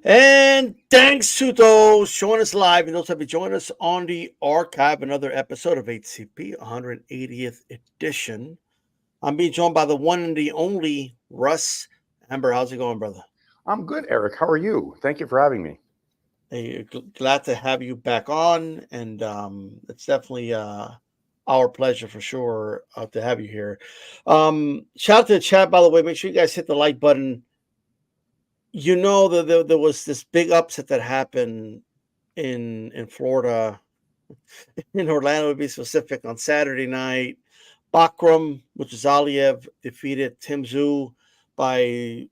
And thanks to those joining us live and those that have joined us on the archive, another episode of HCP 180th edition. I'm being joined by the one and the only Russ Anber. How's it going, brother? I'm good, Eric. How are you? Thank you for having me. Hey, glad to have you back on, and it's definitely our pleasure for sure to have you here. Shout out to the chat, by the way. Make sure you guys hit the like button. You know that there was this big upset that happened in Florida, in Orlando to be specific, on Saturday night. Bakhram Murtazaliev defeated Tim Tszyu by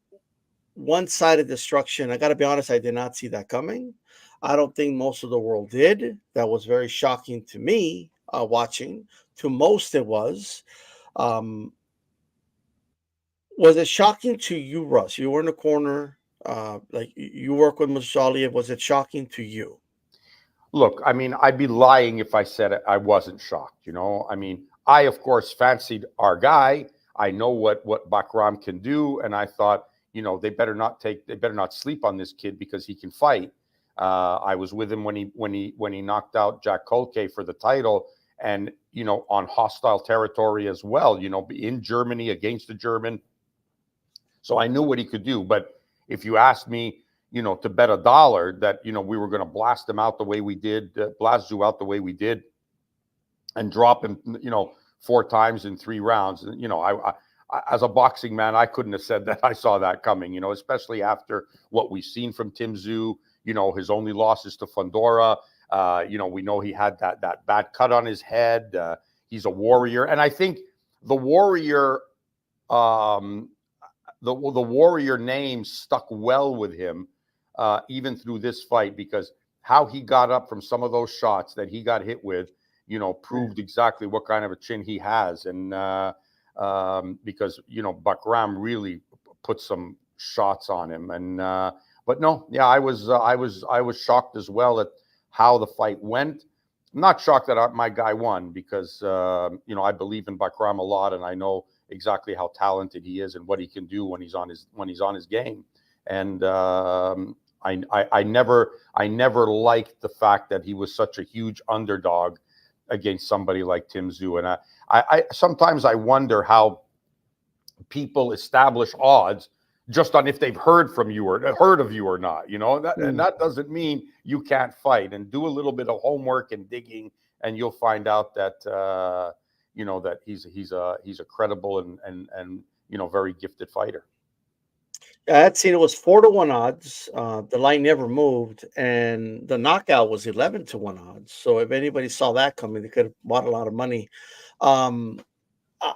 one-sided destruction. I got to be honest, I did not see that coming. I don't think most of the world did. That was very shocking to me watching. To most, it was. Um, was it shocking to you, Russ? You were in the corner. Like you work with Murtazaliev. Was it shocking to you? Look, I mean, I'd be lying if I said I wasn't shocked. I mean, I of course fancied our guy. I know what Bakhram can do, and I thought, they better not sleep on this kid because he can fight. I was with him when he knocked out Jack Kolke for the title, and on hostile territory as well. In Germany against the German, so I knew what he could do. But if you asked me, to bet $1 that, we were going to blast him out the way we did, blast Tszyu out the way we did, and drop him, 4 times in 3 rounds. I as a boxing man, I couldn't have said that I saw that coming, especially after what we've seen from Tim Tszyu, his only losses to Fundora. We know he had that bad cut on his head. He's a warrior. And I think the warrior, the warrior name stuck well with him, even through this fight, because how he got up from some of those shots that he got hit with, proved exactly what kind of a chin he has. And because, Bakhram really put some shots on him. And but no, yeah, I was shocked as well at how the fight went. I'm not shocked that my guy won because, I believe in Bakhram a lot, and I know exactly how talented he is and what he can do when he's on his game. And I never liked the fact that he was such a huge underdog against somebody like Tim Tszyu. And I sometimes I wonder how people establish odds just on if they've heard of you or not. And that doesn't mean you can't fight. And do a little bit of homework and digging, and you'll find out that that he's a credible and very gifted fighter. I had seen it was 4-1 odds. The line never moved, and the knockout was 11-1 odds. So if anybody saw that coming, they could have bought a lot of money. Um, uh,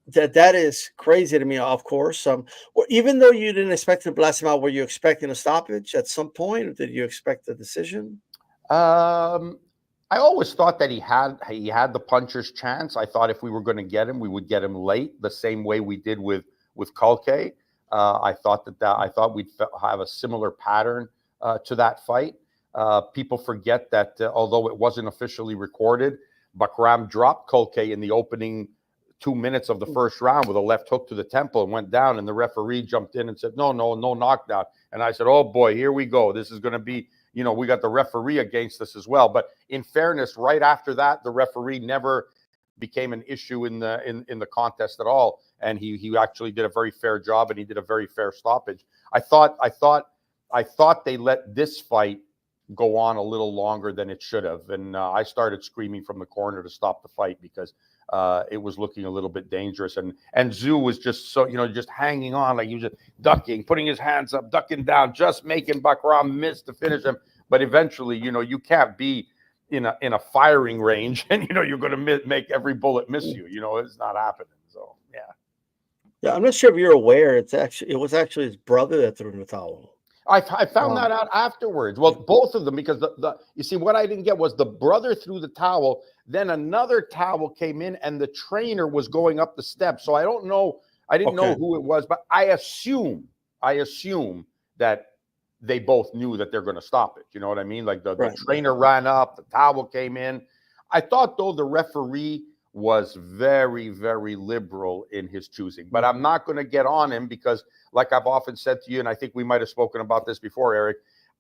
that is crazy to me. Of course, even though you didn't expect to blast him out, were you expecting a stoppage at some point, or did you expect a decision? I always thought that he had the puncher's chance. I thought if we were going to get him, we would get him late, the same way we did with Kolke. I thought we'd have a similar pattern to that fight. People forget that although it wasn't officially recorded, Bakhram dropped Kolke in the opening 2 minutes of the first round with a left hook to the temple and went down. And the referee jumped in and said, no knockdown. And I said, oh boy, here we go. This is going to be, we got the referee against us as well. But in fairness, right after that, the referee never became an issue in the contest at all, and he actually did a very fair job, and he did a very fair stoppage. I thought they let this fight go on a little longer than it should have, and I started screaming from the corner to stop the fight because it was looking a little bit dangerous, and Tszyu was just just hanging on, like he was just ducking, putting his hands up, ducking down, just making Bakhram miss to finish him. But eventually, you can't be in a firing range, and you're going to make every bullet miss you. It's not happening. So Yeah, I'm not sure if you're aware. It was actually his brother that threw in the towel. I found that out afterwards. Well, both of them, because you see, what I didn't get was the brother threw the towel, then another towel came in, and the trainer was going up the steps. So I don't know. I didn't know who it was, but I assume that they both knew that they're going to stop it. You know what I mean? Like the trainer ran up, the towel came in. I thought, though, the referee was very, very liberal in his choosing. But I'm not going to get on him because, like I've often said to you, and I think we might have spoken about this before, Eric,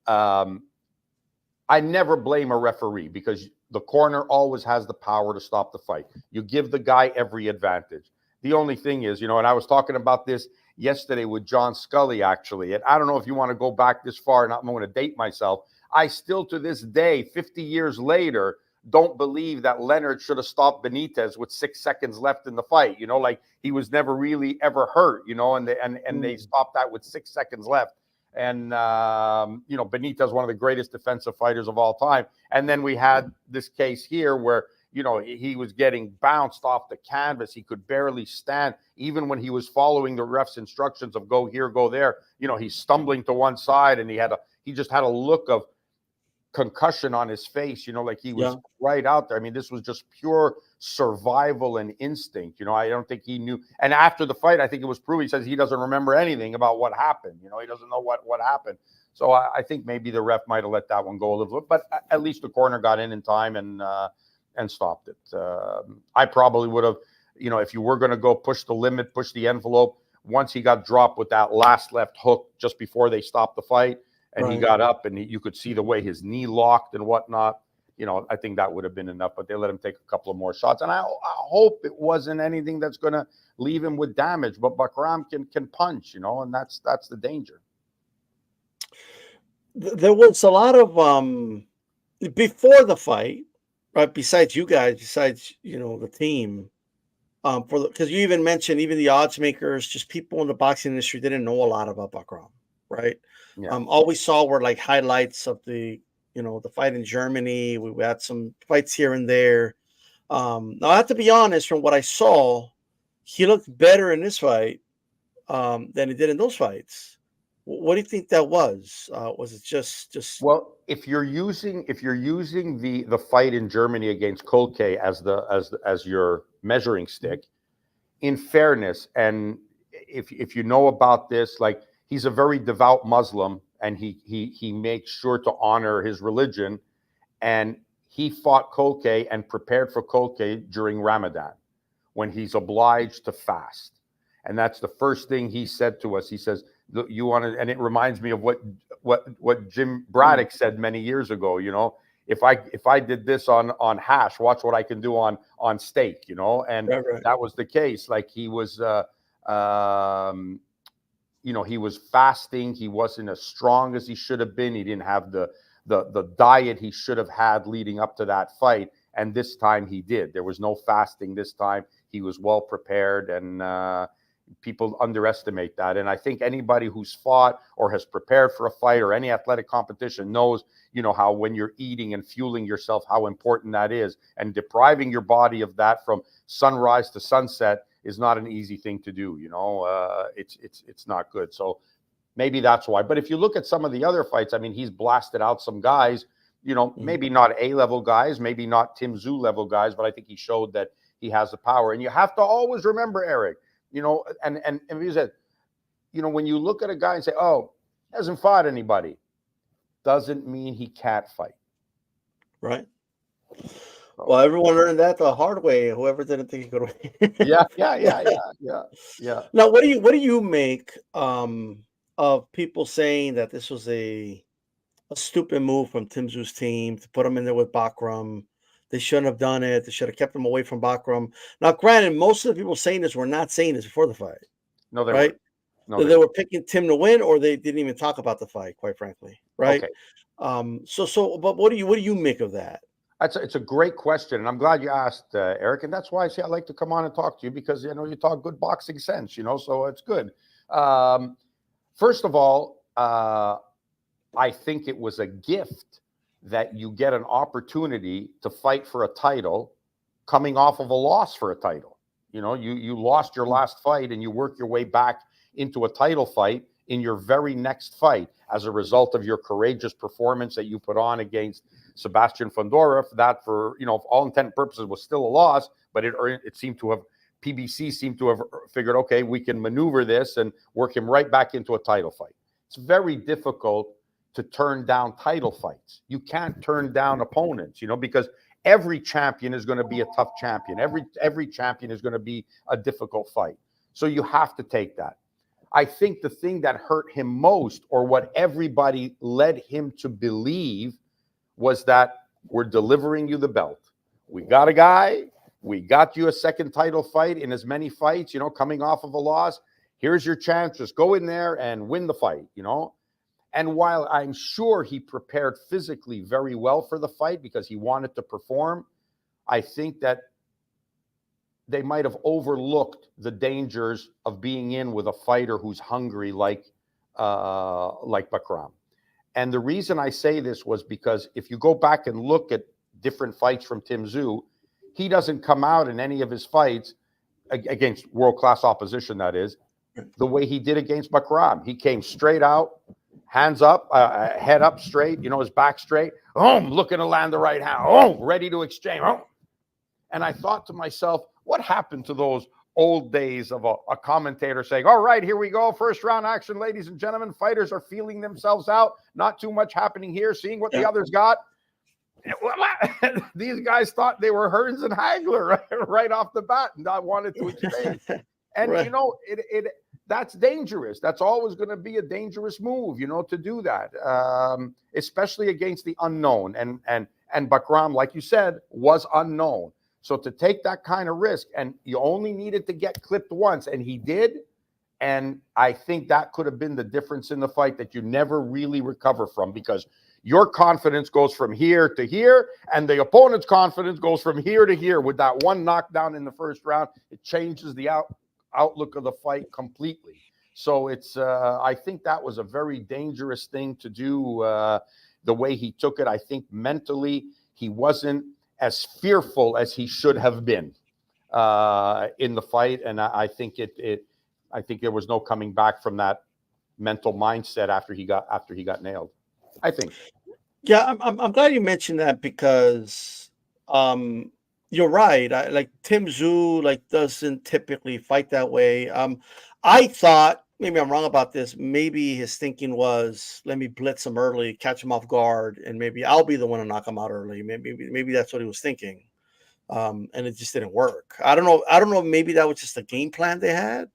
I never blame a referee because the corner always has the power to stop the fight. You give the guy every advantage. The only thing is, and I was talking about this yesterday with John Scully, actually, and I don't know if you want to go back this far, and I'm going to date myself. I still, to this day, 50 years later, don't believe that Leonard should have stopped Benitez with 6 seconds left in the fight. Like he was never really ever hurt, and they stopped that with 6 seconds left. And, Benitez, one of the greatest defensive fighters of all time. And then we had this case here where, he was getting bounced off the canvas. He could barely stand. Even when he was following the ref's instructions of go here, go there, he's stumbling to one side, and he just had a look of concussion on his face, like he was right out there. I mean, this was just pure survival and instinct. I don't think he knew. And after the fight, I think it was proven. He says he doesn't remember anything about what happened. He doesn't know what happened. So I think maybe the ref might have let that one go a little bit, but at least the corner got in time and stopped it. I probably would have, if you were going to go push the limit, push the envelope, once he got dropped with that last left hook just before they stopped the fight, and he got up, and you could see the way his knee locked and whatnot. I think that would have been enough, but they let him take a couple of more shots. And I hope it wasn't anything that's going to leave him with damage. But Bakhram can punch, and that's the danger. There was a lot of before the fight, right? Besides you guys, the team, because you even mentioned even the odds makers, just people in the boxing industry didn't know a lot about Bakhram, right? Yeah. All we saw were like highlights of the fight in Germany. We had some fights here and there. Now I have to be honest, from what I saw, he looked better in this fight than he did in those fights. What do you think that was? Was it just? Well, if you're using the fight in Germany against Kolke as your measuring stick, in fairness, and if you know about this, like, he's a very devout Muslim, and he makes sure to honor his religion. And he fought Kolke and prepared for Kolke during Ramadan, when he's obliged to fast. And that's the first thing he said to us. He says, "You want to," and it reminds me of what Jim Braddock said many years ago. If I did this on hash, watch what I can do on steak. And Right. That was the case. Like, he was. He was fasting. He wasn't as strong as he should have been. He didn't have the diet he should have had leading up to that fight. And this time he did. There was no fasting this time. He was well prepared, and people underestimate that. And I think anybody who's fought or has prepared for a fight or any athletic competition knows, how when you're eating and fueling yourself, how important that is. And depriving your body of that from sunrise to sunset is not an easy thing to do. It's not good. So maybe that's why. But if you look at some of the other fights, I mean, he's blasted out some guys, maybe not A-level guys, maybe not Tim Tszyu level guys, but I think he showed that he has the power. And you have to always remember, Eric, and he said, when you look at a guy and say, oh, he hasn't fought anybody, doesn't mean he can't fight. Right. Well, everyone learned that the hard way. Whoever didn't think he could win. Yeah. Now, what do you make of people saying that this was a stupid move from Tim Tszyu's team to put him in there with Bakhram? They shouldn't have done it. They should have kept him away from Bakhram. Now, granted, most of the people saying this were not saying this before the fight. No, they right? weren't. No, They were picking Tim to win, or they didn't even talk about the fight, quite frankly, right? Okay. But what do you make of that? It's a great question, and I'm glad you asked, Eric. And that's why I like to come on and talk to you, because you talk good boxing sense, so it's good. First of all, I think it was a gift that you get an opportunity to fight for a title coming off of a loss for a title. You lost your last fight, and you work your way back into a title fight in your very next fight as a result of your courageous performance that you put on against Sebastian Fondorov. That, for all intent and purposes, was still a loss, but it seemed to have, PBC seemed to have figured, okay, we can maneuver this and work him right back into a title fight. It's very difficult to turn down title fights. You can't turn down opponents, because every champion is going to be a tough champion. Every champion is going to be a difficult fight. So you have to take that. I think the thing that hurt him most, or what everybody led him to believe, was that we're delivering you the belt. We got a guy. We got you a second title fight in as many fights, coming off of a loss. Here's your chance. Just go in there and win the fight, And while I'm sure he prepared physically very well for the fight because he wanted to perform, I think that they might have overlooked the dangers of being in with a fighter who's hungry like Bakhram. And the reason I say this was because if you go back and look at different fights from Tim Tszyu, he doesn't come out in any of his fights against world-class opposition, that is, the way he did against Bakhram. He came straight out, hands up, head up straight, his back straight, looking to land the right hand, ready to exchange. And I thought to myself, what happened to those old days of a commentator saying, all right, here we go, first round action, ladies and gentlemen, fighters are feeling themselves out, not too much happening here, seeing what the others got. These guys thought they were Hearns and Hagler right off the bat, and I wanted to exchange. And, right. That's dangerous. That's always going to be a dangerous move, to do that, especially against the unknown. And Bakhram, like you said, was unknown. So to take that kind of risk, and you only needed to get clipped once, and he did. And I think that could have been the difference in the fight that you never really recover from, because your confidence goes from here to here, and the opponent's confidence goes from here to here. With that one knockdown in the first round, it changes the outlook of the fight completely. So I think that was a very dangerous thing to do, the way he took it. I think mentally he wasn't as fearful as he should have been in the fight, and I think I think there was no coming back from that mental mindset after he got nailed, I think. Yeah, I'm glad you mentioned that, because you're right. Like Tim Tszyu doesn't typically fight that way. I thought, maybe I'm wrong about this, maybe his thinking was, let me blitz him early, catch him off guard, and maybe I'll be the one to knock him out early. Maybe that's what he was thinking. And it just didn't work. I don't know. Maybe that was just a game plan they had.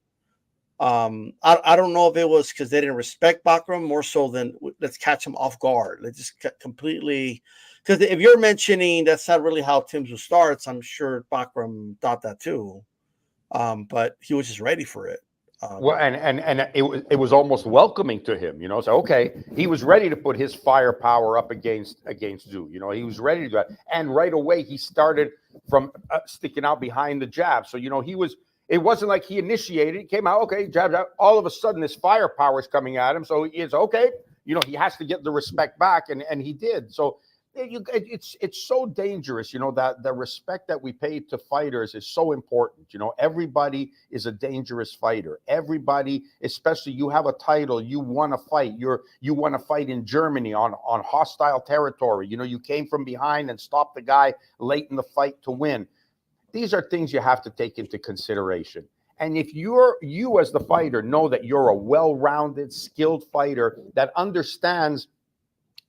I don't know if it was because they didn't respect Bakhram more so than let's catch him off guard. Let's just completely, because if you're mentioning that's not really how Tim Tszyu starts, I'm sure Bakhram thought that too. But he was just ready for it. Well, and it was almost welcoming to him, So okay, he was ready to put his firepower up against Tszyu. He was ready to do that, and right away he started from sticking out behind the jab. So he was. It wasn't like he initiated. He came out, okay, jab. All of a sudden, this firepower is coming at him. So he is okay. He has to get the respect back, and he did. So it's so dangerous, that the respect that we pay to fighters is so important. Everybody is a dangerous fighter. Everybody, especially you have a title, you want to fight. You want to fight in Germany on hostile territory. You came from behind and stopped the guy late in the fight to win. These are things you have to take into consideration. And if you as the fighter know that you're a well-rounded, skilled fighter that understands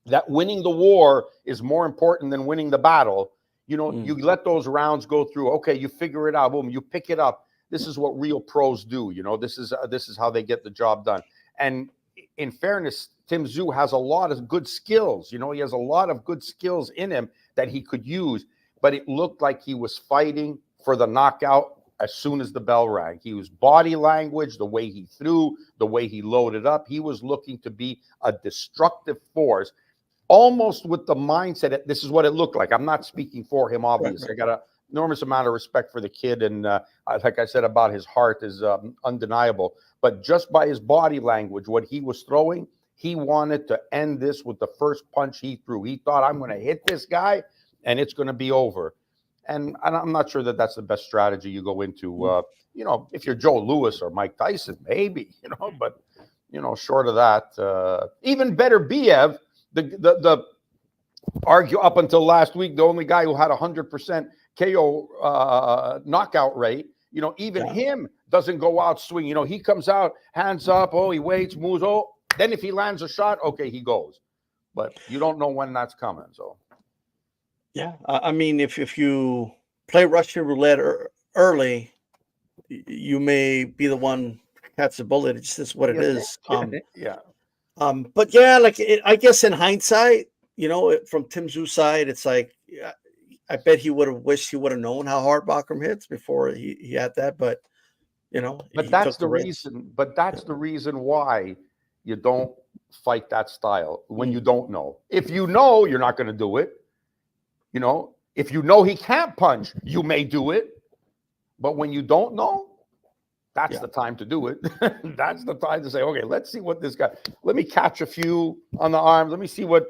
that winning the war is more important than winning the battle, you let those rounds go through. Okay, you figure it out. Boom, you pick it up. This is what real pros do. This is how they get the job done. And in fairness, Tim Tszyu has a lot of good skills. He has a lot of good skills in him that he could use. But it looked like he was fighting for the knockout as soon as the bell rang. He was body language, the way he threw, the way he loaded up. He was looking to be a destructive force, almost with the mindset that this is what it looked like. I'm not speaking for him, obviously. Right. I got an enormous amount of respect for the kid. And like I said about his heart is undeniable. But just by his body language, what he was throwing, he wanted to end this with the first punch he threw. He thought, I'm going to hit this guy, and it's going to be over. And I'm not sure that that's the best strategy you go into. If you're Joe Louis or Mike Tyson, maybe, but, short of that, even better Biev, the argue up until last week, the only guy who had 100% KO knockout rate, even him doesn't go out swinging. He comes out, hands up, he waits, moves, then if he lands a shot, okay, he goes. But you don't know when that's coming, so. Yeah, I mean, if you play Russian roulette early, you may be the one to catch the bullet. It's just what it is. Yeah. But yeah, like I guess in hindsight, from Tim Tszyu side, it's like yeah, I bet he would have wished he would have known how hard Bakhram hits before he had that. But But he that's took the the risk. reason. But that's the reason why you don't fight that style when you Mm, don't know. If you know, you're not going to do it. If you know he can't punch, you may do it. But when you don't know, that's yeah, the time to do it. That's the time to say, okay, let's see what this guy. Let me catch a few on the arms. Let me see what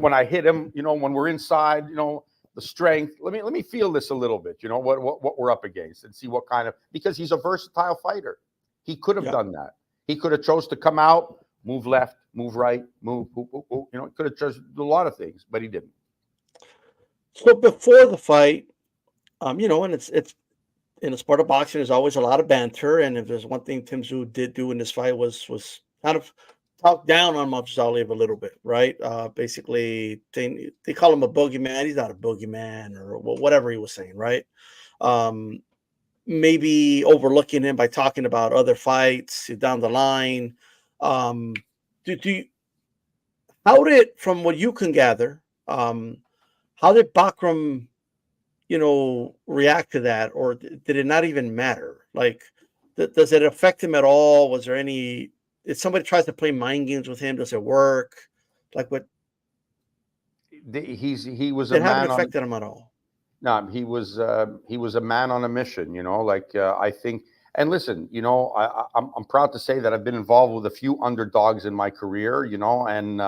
when I hit him. When we're inside. The strength. Let me feel this a little bit. What we're up against and see what kind of, because he's a versatile fighter. He could have yeah. done that. He could have chose to come out, move left, move right, move. He could have chose a lot of things, but he didn't. So before the fight, and it's in a sport of boxing, there's always a lot of banter. And if there's one thing Tim Tszyu did do in this fight was kind of talk down on Murtazaliev a little bit, right? Basically, they call him a boogeyman. He's not a boogeyman, or whatever he was saying, right? Um, Maybe overlooking him by talking about other fights down the line. Um, do you, how did, from what you can gather, how did Bakhram react to that, or did it not even matter? Like, does it affect him at all? Was there any? If somebody tries to play mind games with him, does it work? Like, what? He was a It haven't man on. affected him at all. No, he was a man on a mission. I think. And listen, I'm proud to say that I've been involved with a few underdogs in my career. And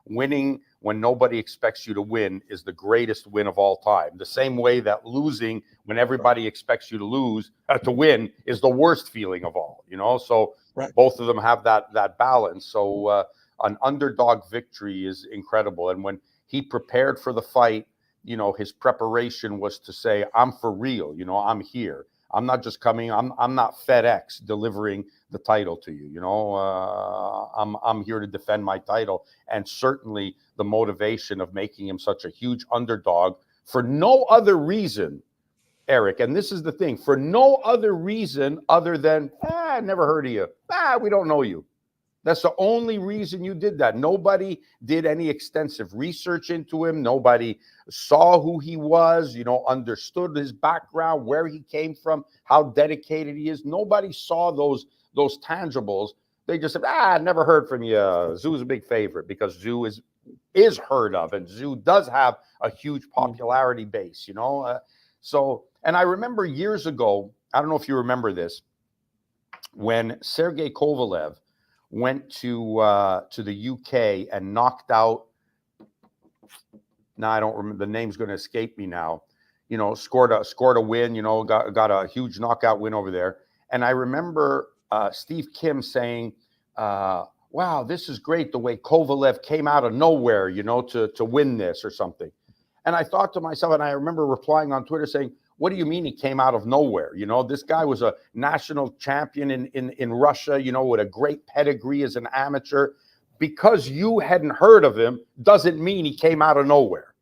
winning when nobody expects you to win is the greatest win of all time. The same way that losing when everybody expects you to lose to win is the worst feeling of all. So Right. both of them have that balance. So an underdog victory is incredible. And when he prepared for the fight, his preparation was to say, I'm for real, I'm here. I'm not just coming. I'm not FedEx delivering the title to you. I'm here to defend my title. And certainly the motivation of making him such a huge underdog for no other reason, Eric. And this is the thing, for no other reason other than, I never heard of you. We don't know you. That's the only reason you did that. Nobody did any extensive research into him. Nobody saw who he was, understood his background, where he came from, how dedicated he is. Nobody saw those tangibles. They just said, never heard from you. Tzyyu's a big favorite because Tszyu is heard of, and Tszyu does have a huge popularity base, So, and I remember years ago, I don't know if you remember this, when Sergey Kovalev went to the UK and knocked out. Now I don't remember, the name's going to escape me now. Scored a win. Got a huge knockout win over there. And I remember Steve Kim saying, "Wow, this is great the way Kovalev came out of nowhere, to win this or something." And I thought to myself, and I remember replying on Twitter saying, what do you mean he came out of nowhere? This guy was a national champion in Russia, with a great pedigree as an amateur. Because you hadn't heard of him doesn't mean he came out of nowhere.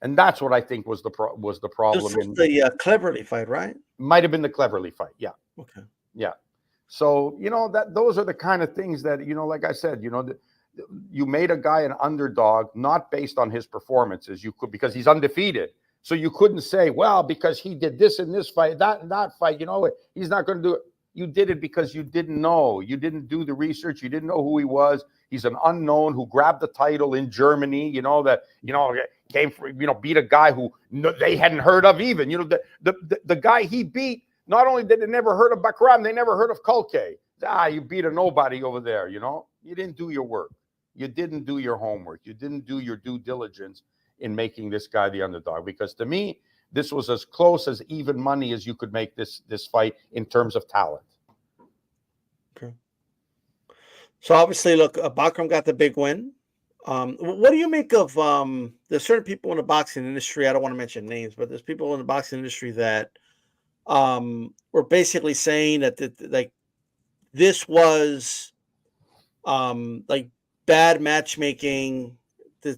And that's what I think was the problem. This was the Cleverly fight, right? Might have been the Cleverly fight. Yeah. Okay. Yeah. So, those are the kind of things that, like I said, you made a guy an underdog, not based on his performances. You could, because he's undefeated. So you couldn't say, well, because he did this in this fight, that in that fight, he's not going to do it. You did it because you didn't know. You didn't do the research. You didn't know who he was. He's an unknown who grabbed the title in Germany, came from, beat a guy who they hadn't heard of even. The guy he beat, not only did they never heard of Bakhram, they never heard of Kulke. You beat a nobody over there, You didn't do your work. You didn't do your homework. You didn't do your due diligence in making this guy the underdog, because to me, this was as close as even money as you could make this fight in terms of talent. Okay. So obviously, look, Bakhram got the big win. What do you make of there's certain people in the boxing industry, I don't want to mention names, but there's people in the boxing industry that were basically saying that like this was like bad matchmaking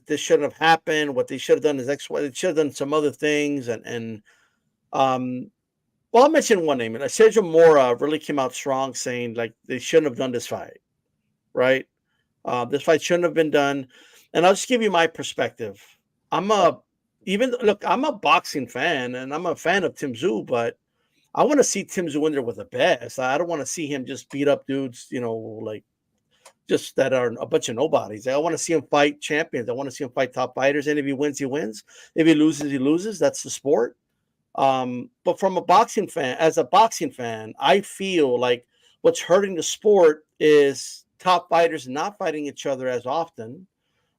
this shouldn't have happened. What they should have done is X, Y. They should have done some other things. Well, I'll mention one name. Sergio Mora really came out strong, saying like they shouldn't have done this fight, right? This fight shouldn't have been done. And I'll just give you my perspective. I'm a boxing fan, and I'm a fan of Tim Tszyu, but I want to see Tim Tszyu in there with the best. I don't want to see him just beat up dudes, like just that are a bunch of nobodies. I want to see him fight champions. I want to see him fight top fighters. And if he wins, he wins. If he loses, he loses. That's the sport. But from as a boxing fan, I feel like what's hurting the sport is top fighters not fighting each other as often,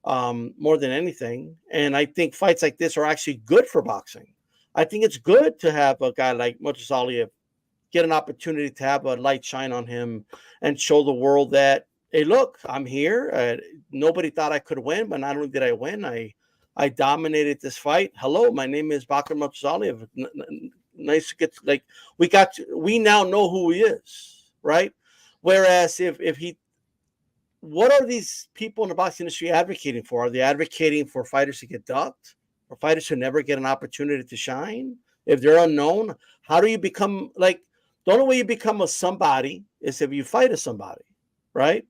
more than anything. And I think fights like this are actually good for boxing. I think it's good to have a guy like Murtazaliev get an opportunity to have a light shine on him and show the world that, hey, look, I'm here. Nobody thought I could win, but not only did I win, I dominated this fight. Hello, my name is Bakhram Murtazaliev. Nice to get we now know who he is, right? Whereas what are these people in the boxing industry advocating for? Are they advocating for fighters to get ducked, or fighters who never get an opportunity to shine? If they're unknown, how do you become the only way you become a somebody is if you fight a somebody, right?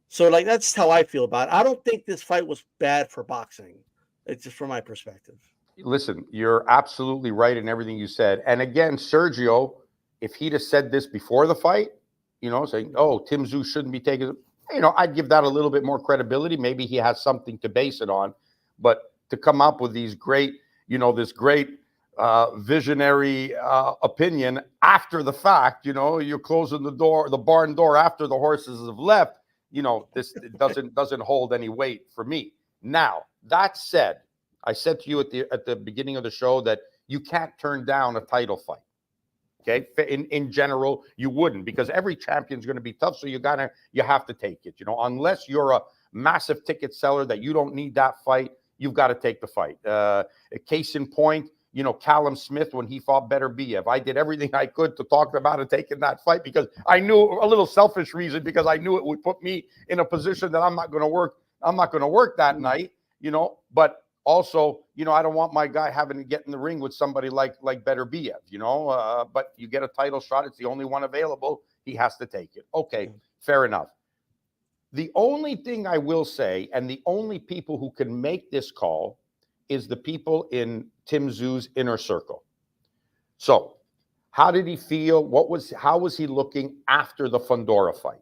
So that's how I feel about it. I don't think this fight was bad for boxing. It's just from my perspective. Listen, you're absolutely right in everything you said. And again, Sergio, if he'd have said this before the fight, saying, "Oh, Tim Tszyu shouldn't be taken," I'd give that a little bit more credibility. Maybe he has something to base it on. But to come up with these great, this great visionary opinion after the fact, you're closing the barn door after the horses have left. This doesn't hold any weight for me. Now, that said, I said to you at the beginning of the show that you can't turn down a title fight. Okay, in general, you wouldn't, because every champion's going to be tough. So you have to take it. Unless you're a massive ticket seller that you don't need that fight, you've got to take the fight. A case in point, Callum Smith, when he fought Beterbiev, I did everything I could to talk about it taking that fight, because I knew, a little selfish reason, because I knew it would put me in a position that I'm not going to work that night, but also, I don't want my guy having to get in the ring with somebody like Beterbiev, but you get a title shot. It's the only one available. He has to take it. Okay, fair enough. The only thing I will say, and the only people who can make this call, is the people in Tim Tszyu's inner circle. So how did he feel? How was he looking after the Fundora fight?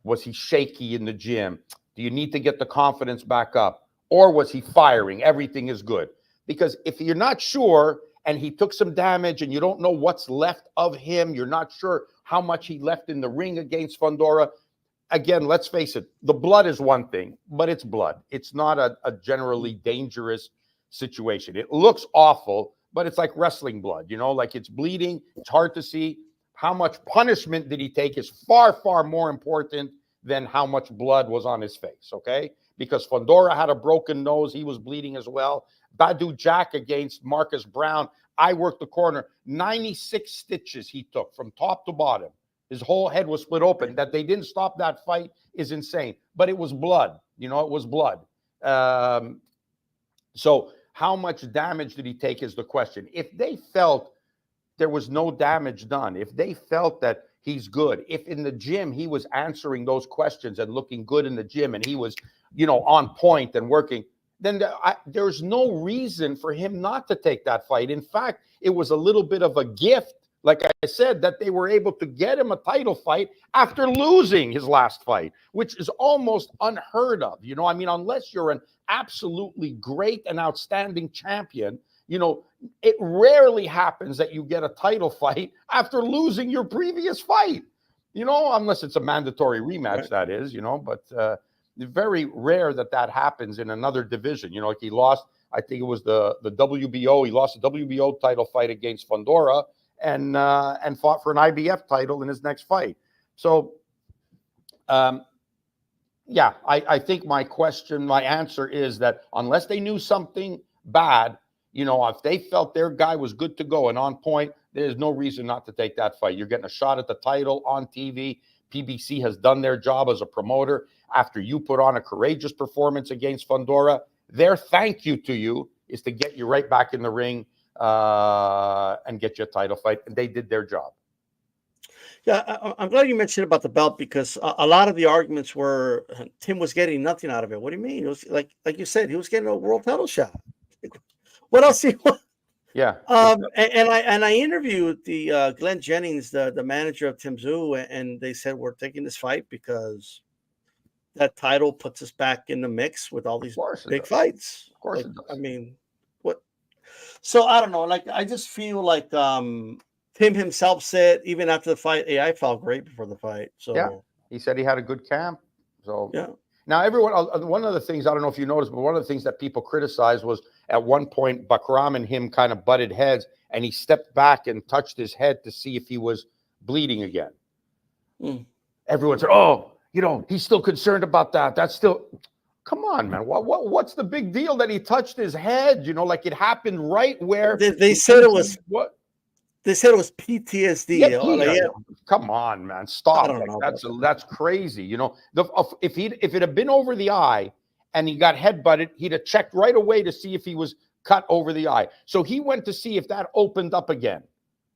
Was he shaky in the gym? Do you need to get the confidence back up? Or was he firing? Everything is good. Because if you're not sure, and he took some damage, and you don't know what's left of him, you're not sure how much he left in the ring against Fundora. Again, let's face it, the blood is one thing, but it's blood. It's not a generally dangerous situation. It looks awful, but it's like wrestling blood, like it's bleeding. It's hard to see. How much punishment did he take is far, far more important than how much blood was on his face, okay? Because Fundora had a broken nose. He was bleeding as well. Badu Jack against Marcus Brown. I worked the corner. 96 stitches he took from top to bottom. His whole head was split open. That they didn't stop that fight is insane. But it was blood. It was blood. So how much damage did he take is the question. If they felt there was no damage done, if they felt that he's good, if in the gym he was answering those questions and looking good in the gym, and he was, on point and working, then there's no reason for him not to take that fight. In fact, it was a little bit of a gift, like I said, that they were able to get him a title fight after losing his last fight, which is almost unheard of. Unless you're an absolutely great and outstanding champion, it rarely happens that you get a title fight after losing your previous fight, unless it's a mandatory rematch, right. That is, but very rare that happens in another division. Like he lost, I think it was the WBO. He lost the WBO title fight against Fundora and fought for an IBF title in his next fight. So, yeah, I think my answer is that unless they knew something bad, if they felt their guy was good to go and on point, there's no reason not to take that fight. You're getting a shot at the title on TV. PBC has done their job as a promoter after you put on a courageous performance against Fundora. Their thank you to you is to get you right back in the ring and get you a title fight. And they did their job. Yeah, I'm glad you mentioned about the belt because a lot of the arguments were Tim was getting nothing out of it. What do you mean? It was like you said, he was getting a world title shot. What else he want? Yeah. And I interviewed the Glenn Jennings, the manager of Tim Tszyu, and they said we're taking this fight because that title puts us back in the mix with all these big fights. Of course like, it does. I mean, what? So I don't know. Like I just feel like Tim himself said even after the fight, "Hey, I felt great before the fight." So yeah, he said he had a good camp. So yeah. Now, one of the things, I don't know if you noticed, but one of the things that people criticized was at one point, Bakhram and him kind of butted heads, and he stepped back and touched his head to see if he was bleeding again. Everyone said, oh, he's still concerned about that. That's still, come on, man. What's the big deal that he touched his head? Like it happened right where. They said it was, what? They said it was PTSD. Yeah, come on, man, stop! I don't know. That's crazy. If it had been over the eye and he got headbutted, he'd have checked right away to see if he was cut over the eye. So he went to see if that opened up again.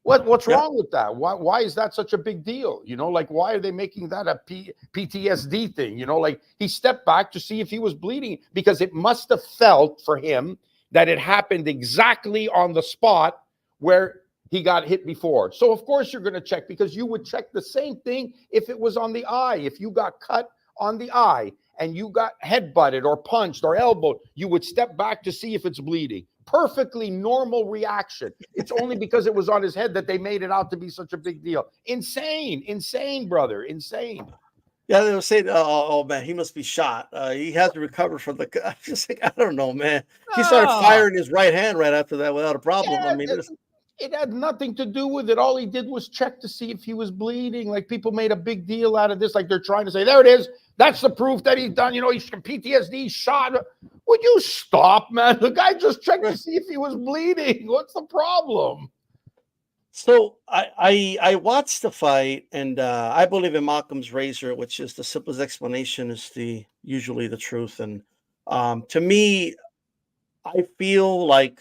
What's wrong with that? Why is that such a big deal? Why are they making that a PTSD thing? Like he stepped back to see if he was bleeding because it must have felt for him that it happened exactly on the spot where he got hit before. So of course you're going to check, because you would check the same thing if it was on the eye. If you got cut on the eye and you got headbutted or punched or elbowed, you would step back to see if it's bleeding. Perfectly normal reaction. It's only because it was on his head that they made it out to be such a big deal. Insane, brother, insane. Yeah, they were saying, oh man, he must be shot. He has to recover from the. I'm just like, I don't know, man. He started firing his right hand right after that without a problem. Yeah, I mean, it had nothing to do with it. All he did was check to see if he was bleeding. Like people made a big deal out of this. Like they're trying to say, there it is. That's the proof that he's done. He's PTSD shot. Would you stop, man? The guy just checked to see if he was bleeding. What's the problem? So I watched the fight, and I believe in Malcolm's razor, which is the simplest explanation is usually the truth. And to me, I feel like.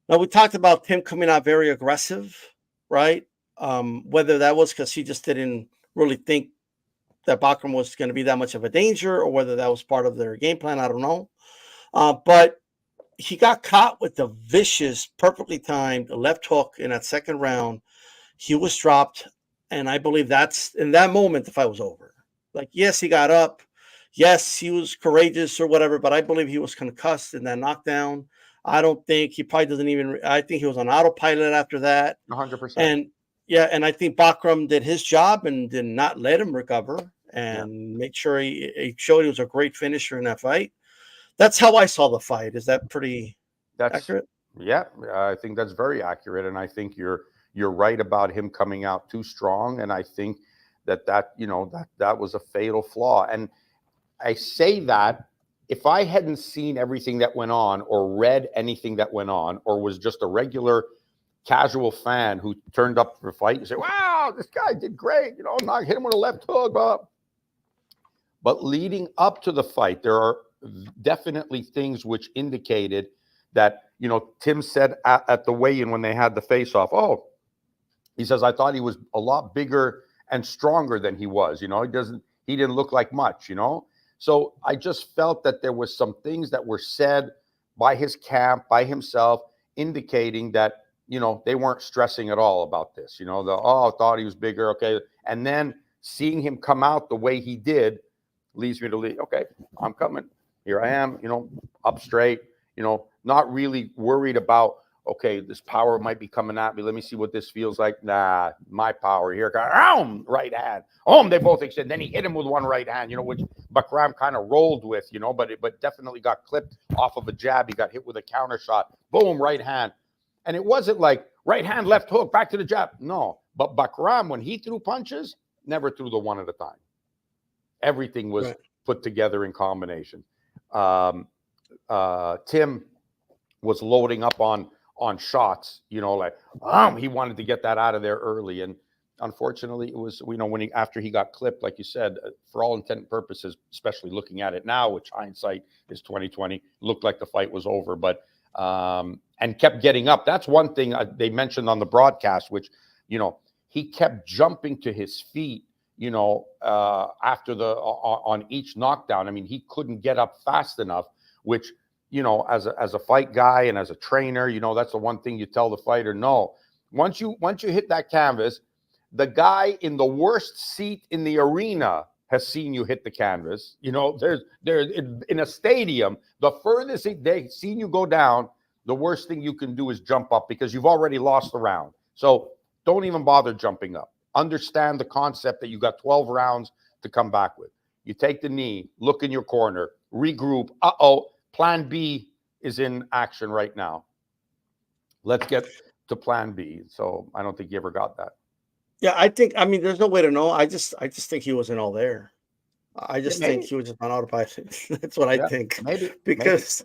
Now, we talked about Tim coming out very aggressive, right? Whether that was because he just didn't really think that Bakhram was going to be that much of a danger, or whether that was part of their game plan, I don't know. But he got caught with the vicious, perfectly timed left hook in that second round. He was dropped, and I believe that's in that moment the fight was over. Like, yes, he got up. Yes, he was courageous or whatever, but I believe he was concussed in that knockdown. I don't think he probably doesn't even. I think he was on autopilot after that. 100%. And and I think Bakhram did his job and did not let him recover and make sure he showed he was a great finisher in that fight. That's how I saw the fight. Is that pretty accurate? Yeah, I think that's very accurate, and I think you're right about him coming out too strong. And I think that was a fatal flaw. And I say that. If I hadn't seen everything that went on or read anything that went on or was just a regular casual fan who turned up for a fight and said, wow, this guy did great, hit him with a left hook. But leading up to the fight, there are definitely things which indicated that, Tim said at the weigh-in when they had the face-off, he says, I thought he was a lot bigger and stronger than he was. He didn't look like much, So I just felt that there was some things that were said by his camp, by himself, indicating that, they weren't stressing at all about this. I thought he was bigger. Okay. And then seeing him come out the way he did leads me to leave. Okay, I'm coming. Here I am, up straight, not really worried about, okay, this power might be coming at me. Let me see what this feels like. Nah, my power here. Right hand. They both extended. Then he hit him with one right hand, which Bakhram kind of rolled with, but definitely got clipped off of a jab. He got hit with a counter shot. Boom, right hand. And it wasn't like right hand, left hook, back to the jab. No, but Bakhram, when he threw punches, never threw the one at a time. Everything was put together in combination. Tim was loading up on shots, he wanted to get that out of there early. And unfortunately, it was, when after he got clipped, like you said, for all intent and purposes, especially looking at it now, which hindsight is 2020, looked like the fight was over, but and kept getting up. That's one thing they mentioned on the broadcast, which, he kept jumping to his feet, after on each knockdown. I mean, he couldn't get up fast enough, which, as a fight guy and as a trainer, that's the one thing you tell the fighter. No, once you hit that canvas, the guy in the worst seat in the arena has seen you hit the canvas. There's in a stadium, the furthest they've seen you go down, the worst thing you can do is jump up because you've already lost the round. So don't even bother jumping up. Understand the concept that you got 12 rounds to come back with. You take the knee, look in your corner, regroup. Plan B is in action right now. Let's get to plan B. So I don't think you ever got that. Yeah, I mean, there's no way to know. I just think he wasn't all there. I just think he was just on autopilot. That's what I think. Maybe. Because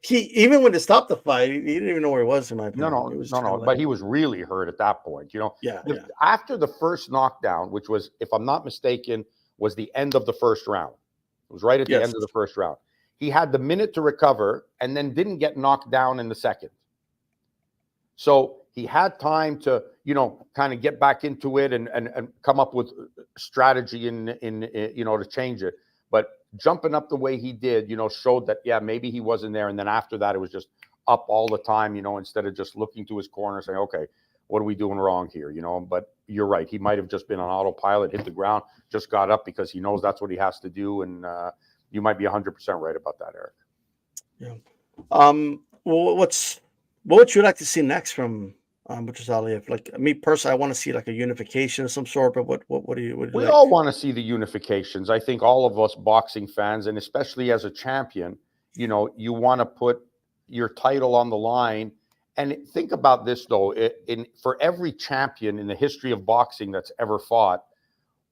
he, even when to stop the fight, he didn't even know where he was, in my opinion. No. But he was really hurt at that point, Yeah. After the first knockdown, which was, if I'm not mistaken, was the end of the first round. It was right at the end of the first round. He had the minute to recover and then didn't get knocked down in the second. So he had time to, kind of get back into it and come up with strategy to change it. But jumping up the way he did, showed that, yeah, maybe he wasn't there. And then after that, it was just up all the time, instead of just looking to his corner saying, okay, what are we doing wrong here? But you're right. He might have just been on autopilot, hit the ground, just got up because he knows that's what he has to do. And you might be 100% right about that, Eric. Yeah. Well, what would you like to see next from Murtazaliev? Like, me personally, I want to see like a unification of some sort. But what do you? We all want to see the unifications. I think all of us boxing fans, and especially as a champion, you want to put your title on the line. And think about this, though. For every champion in the history of boxing that's ever fought,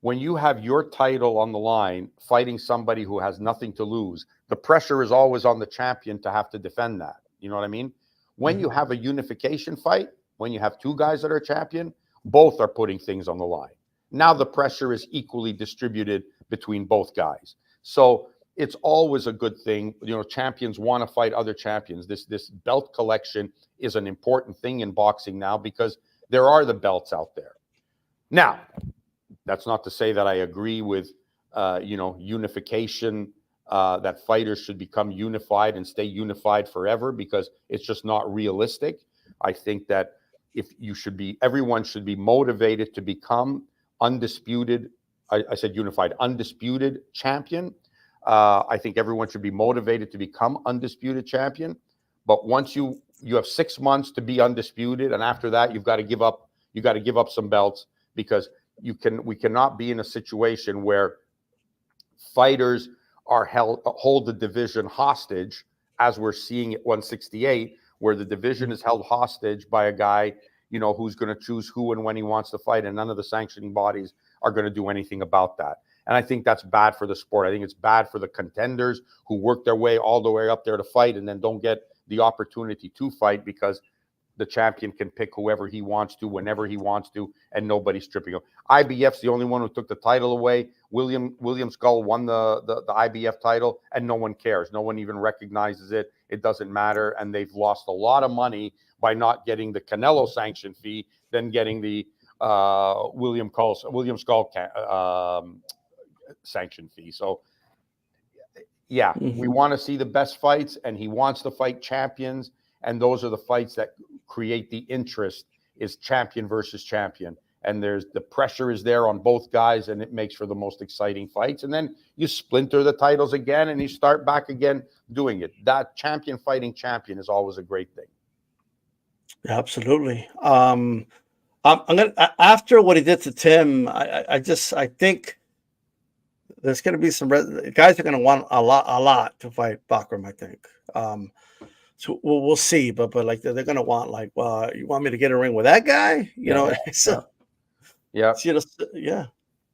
when you have your title on the line fighting somebody who has nothing to lose, the pressure is always on the champion to have to defend that. You know what I mean? When you have a unification fight, when you have two guys that are champion, both are putting things on the line. Now the pressure is equally distributed between both guys. So it's always a good thing. Champions want to fight other champions. This belt collection is an important thing in boxing now because there are the belts out there. Now, that's not to say that I agree with, unification, that fighters should become unified and stay unified forever, because it's just not realistic. I think that everyone should be motivated to become undisputed. I said unified, undisputed champion. I think everyone should be motivated to become undisputed champion. But once you have 6 months to be undisputed, and after that, you've got to give up. You got to give up some belts, because we cannot be in a situation where fighters hold the division hostage, as we're seeing at 168, where the division is held hostage by a guy, who's going to choose who and when he wants to fight, and none of the sanctioning bodies are going to do anything about that. And I think that's bad for the sport. I think it's bad for the contenders who work their way all the way up there to fight and then don't get the opportunity to fight because the champion can pick whoever he wants to, whenever he wants to, and nobody's stripping him. IBF's the only one who took the title away. William Skull won the IBF title, and no one cares. No one even recognizes it. It doesn't matter, and they've lost a lot of money by not getting the Canelo sanction fee, then getting the William Skull sanction fee. So, yeah, we want to see the best fights, and he wants to fight champions, and those are the fights that create the interest, is champion versus champion. And the pressure is there on both guys, and it makes for the most exciting fights. And then you splinter the titles again, and you start back again doing it. That champion fighting champion is always a great thing. Absolutely. I'm gonna, after what he did to Tim, I think there's going to be some guys are going to want a lot to fight Bakhram, I think. So we'll see, but like they're going to want, like, well, you want me to get in a ring with that guy? So yeah.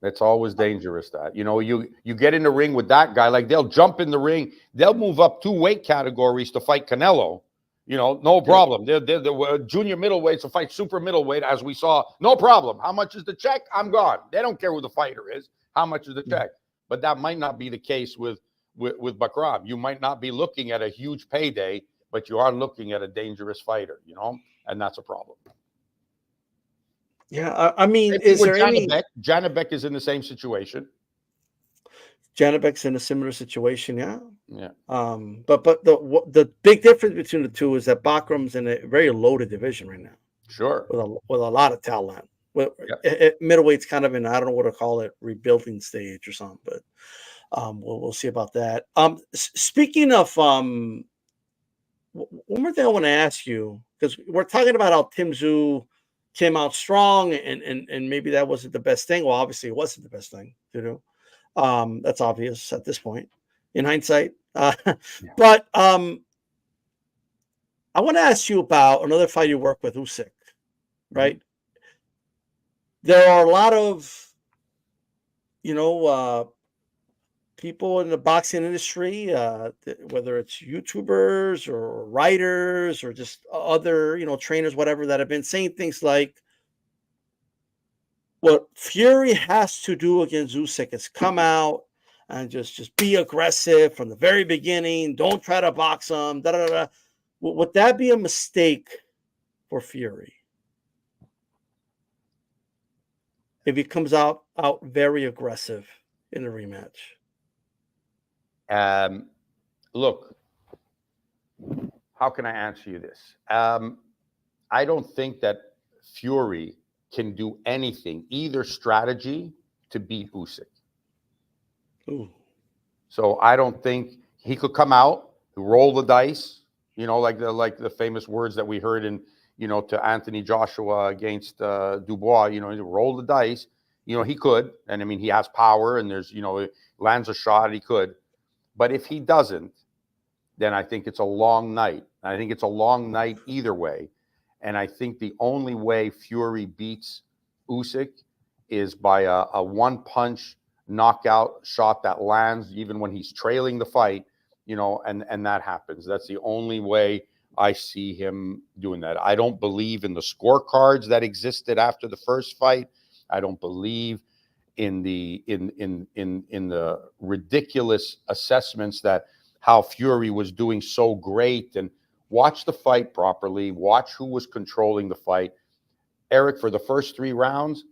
It's always dangerous that, you get in the ring with that guy, like they'll jump in the ring, they'll move up 2 weight categories to fight Canelo, No problem. The junior middleweights will fight super middleweight, as we saw. No problem. How much is the check? I'm gone. They don't care who the fighter is. How much is the check? But that might not be the case with Bakhram. You might not be looking at a huge payday, but you are looking at a dangerous fighter, and that's a problem. Yeah, I mean, is there any? Janibek is in the same situation. Janibek's in a similar situation, yeah. Yeah. But the big difference between the two is that Bakhram's in a very loaded division right now. Sure. With a lot of talent. Middleweight's kind of in, I don't know what to call it, rebuilding stage or something, but we'll see about that. Speaking of one more thing I want to ask you, because we're talking about how Tim Tszyu came out strong and maybe that wasn't the best thing. Well, obviously it wasn't the best thing to do. That's obvious at this point in hindsight. But I want to ask you about another fight you work with, Usyk, right? Mm-hmm. There are a lot of, people in the boxing industry, whether it's YouTubers or writers or just other, trainers, whatever, that have been saying things like, what Fury has to do against Usyk is come out and just be aggressive from the very beginning. Don't try to box him. Da, da, da. Would that be a mistake for Fury if he comes out very aggressive in a rematch? Look, how can I answer you this? I don't think that Fury can do anything, either strategy, to beat Usyk. Ooh. So I don't think he could come out, roll the dice, like the famous words that we heard in, to Anthony Joshua against Dubois, roll the dice. He could, and I mean, he has power, and there's, lands a shot, he could. But if he doesn't, then I think it's a long night. I think it's a long night either way. And I think the only way Fury beats Usyk is by a one-punch knockout shot that lands even when he's trailing the fight, and that happens. That's the only way I see him doing that. I don't believe in the scorecards that existed after the first fight. I don't believe in the ridiculous assessments that how Fury was doing so great. And watch the fight properly. Watch who was controlling the fight. Eric, for the first 3 rounds,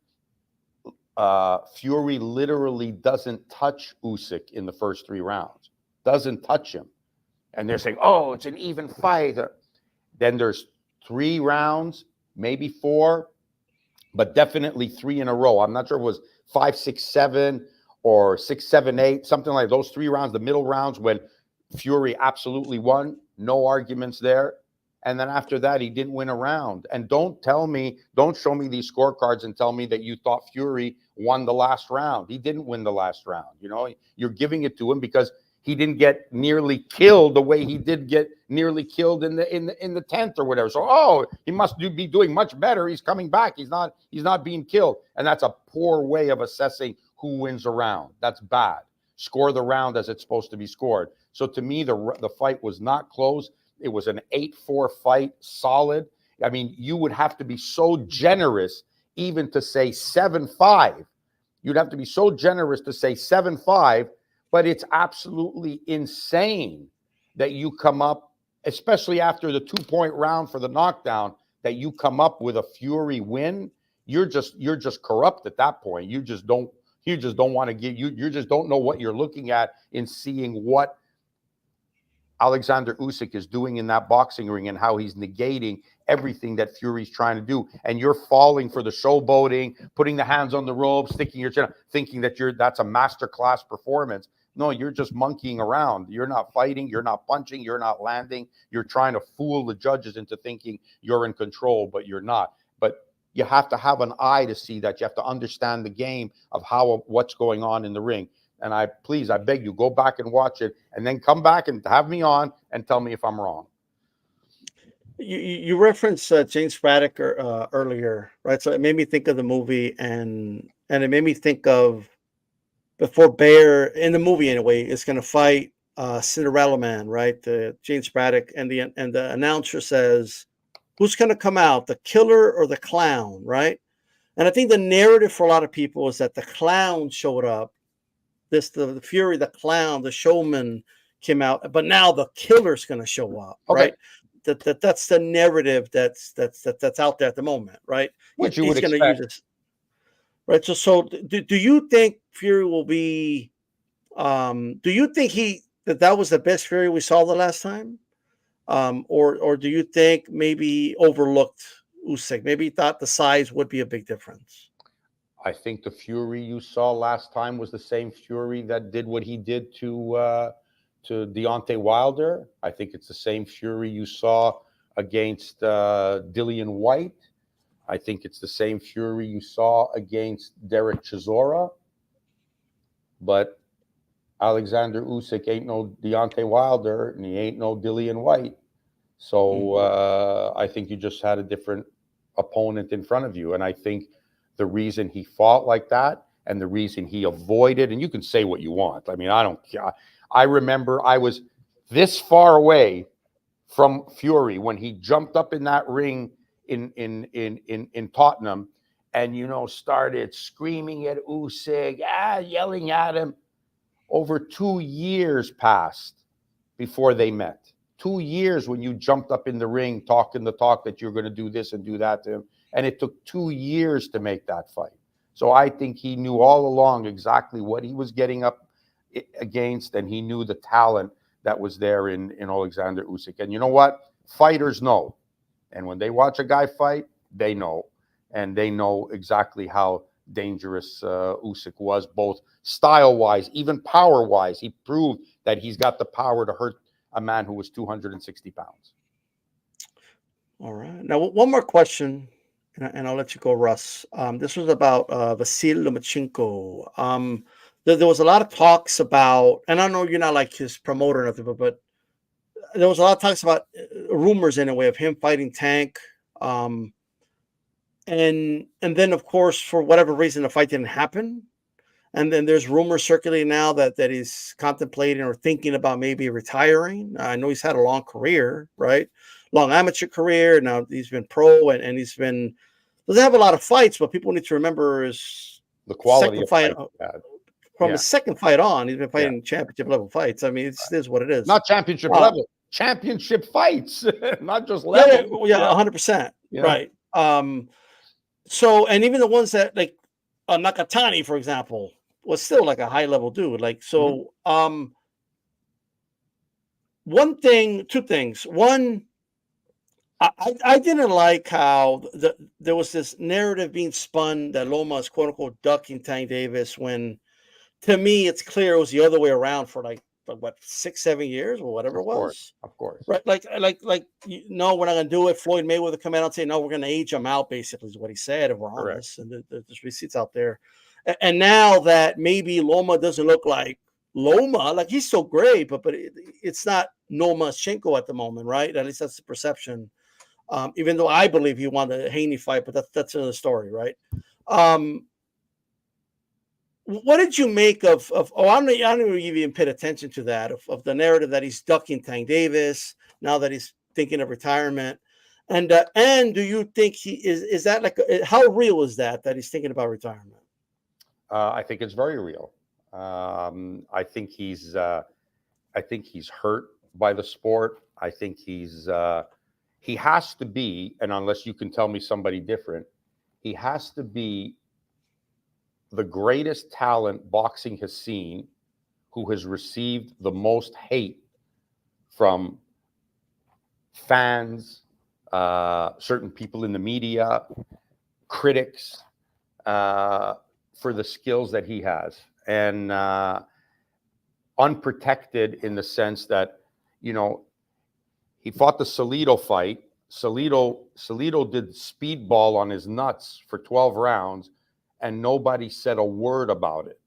Fury literally doesn't touch Usyk in the first 3 rounds. Doesn't touch him. And they're saying, oh, it's an even fight. Then there's 3 rounds, maybe 4, but definitely 3 in a row. I'm not sure if it was 5, 6, 7 or 6, 7, 8, something like those 3 rounds, the middle rounds when Fury absolutely won. No arguments there. And then after that, he didn't win a round. And don't show me these scorecards and tell me that you thought Fury won the last round. He didn't win the last round. You're giving it to him because he didn't get nearly killed the way he did get nearly killed in the 10th or whatever. So, he must be doing much better. He's coming back. He's not being killed. And that's a poor way of assessing who wins a round. That's bad. Score the round as it's supposed to be scored. So to me, the fight was not close. It was an 8-4 fight, solid. I mean, you would have to be so generous even to say 7-5. You'd have to be so generous to say 7-5, but it's absolutely insane that you come up, especially after the 2-point round for the knockdown, that you come up with a Fury win. You're just corrupt at that point. You just don't want to give you just don't know what you're looking at in seeing what Alexander Usyk is doing in that boxing ring and how he's negating everything that Fury's trying to do. And you're falling for the showboating, putting the hands on the ropes, sticking your chin, thinking that that's a masterclass performance. No, you're just monkeying around. You're not fighting. You're not punching. You're not landing. You're trying to fool the judges into thinking you're in control, but you're not. But you have to have an eye to see that. You have to understand the game of what's going on in the ring. And I beg you, go back and watch it and then come back and have me on and tell me if I'm wrong. You referenced James Braddock earlier, right? So it made me think of the movie and it made me think of before Bayer, in the movie anyway, is going to fight Cinderella Man, right? James Braddock, and the announcer says, "Who's going to come out, the killer or the clown?" Right? And I think the narrative for a lot of people is that the clown showed up. The Fury, the clown, the showman came out, but now the killer's going to show up, Okay. right? That's the narrative that's out there at the moment, right? Which you would He's going to use expect. this, right? So do you think Fury will be? Do you think that was the best Fury we saw the last time, or do you think maybe overlooked Usyk? Maybe he thought the size would be a big difference. I think the Fury you saw last time was the same Fury that did what he did to Deontay Wilder. I think it's the same Fury you saw against Dillian White. I think it's the same Fury you saw against Derek Chisora. But Alexander Usyk ain't no Deontay Wilder, and he ain't no Dillian White. So I think you just had a different opponent in front of you. And I think the reason he fought like that and the reason he avoided, and you can say what you want. I mean, I don't care. I remember I was this far away from Fury when he jumped up in that ring in Tottenham and, you know, started screaming at Usyk, yelling at him. Over 2 years passed before they met. 2 years when you jumped up in the ring talking the talk that you're going to do this and do that to him. And it took 2 years to make that fight. So I think he knew all along exactly what he was getting up against, and he knew the talent that was there in Alexander Usyk. And you know what? Fighters know. And when they watch a guy fight, they know. And they know exactly how dangerous Usyk was, both style-wise, even power-wise. He proved that he's got the power to hurt a man who was 260 pounds. All right. Now, one more question, and I'll let you go, Russ. This was about Vasil Lomachenko. There was a lot of talks about, and I know you're not like his promoter or nothing, but there was a lot of talks about rumors in a way of him fighting Tank. And then, of course, for whatever reason, the fight didn't happen. And then there's rumors circulating now that he's contemplating or thinking about maybe retiring. I know he's had a long career, right? Long amateur career. Now he's been pro and he's been doesn't have a lot of fights, but people need to remember his the quality second of fight from his Yeah. second fight on. He's been fighting championship level fights. I mean, it is what it is. Not championship level, championship fights, not just level. Yeah, 100%. Right. So, and even the ones that like Nakatani, for example, was still like a high level dude. Like, so, two things. One, I didn't like how there was this narrative being spun that Loma is quote unquote ducking Tank Davis when to me it's clear it was the other way around for like what 6-7 years or whatever it was. Of course. Right. Like no, we're not gonna do it. Floyd Mayweather come out and say, no, we're gonna age him out, basically is what he said, if we're honest. And there's receipts out there. And now that maybe Loma doesn't look like Loma, like he's so great, but it's not Lomachenko at the moment, right? At least that's the perception. Even though I believe he won the Haney fight, but that's another story, right? What did you make of I don't even pay attention to that, of the narrative that he's ducking Tank Davis now that he's thinking of retirement, and do you think he is that like how real is that he's thinking about retirement? I think it's very real. I think he's hurt by the sport. I think he has to be, and unless you can tell me somebody different, he has to be the greatest talent boxing has seen, who has received the most hate from fans, certain people in the media, critics, for the skills that he has, and unprotected in the sense that, you know, he fought the Salido fight. Salido did speedball on his nuts for 12 rounds, and nobody said a word about it.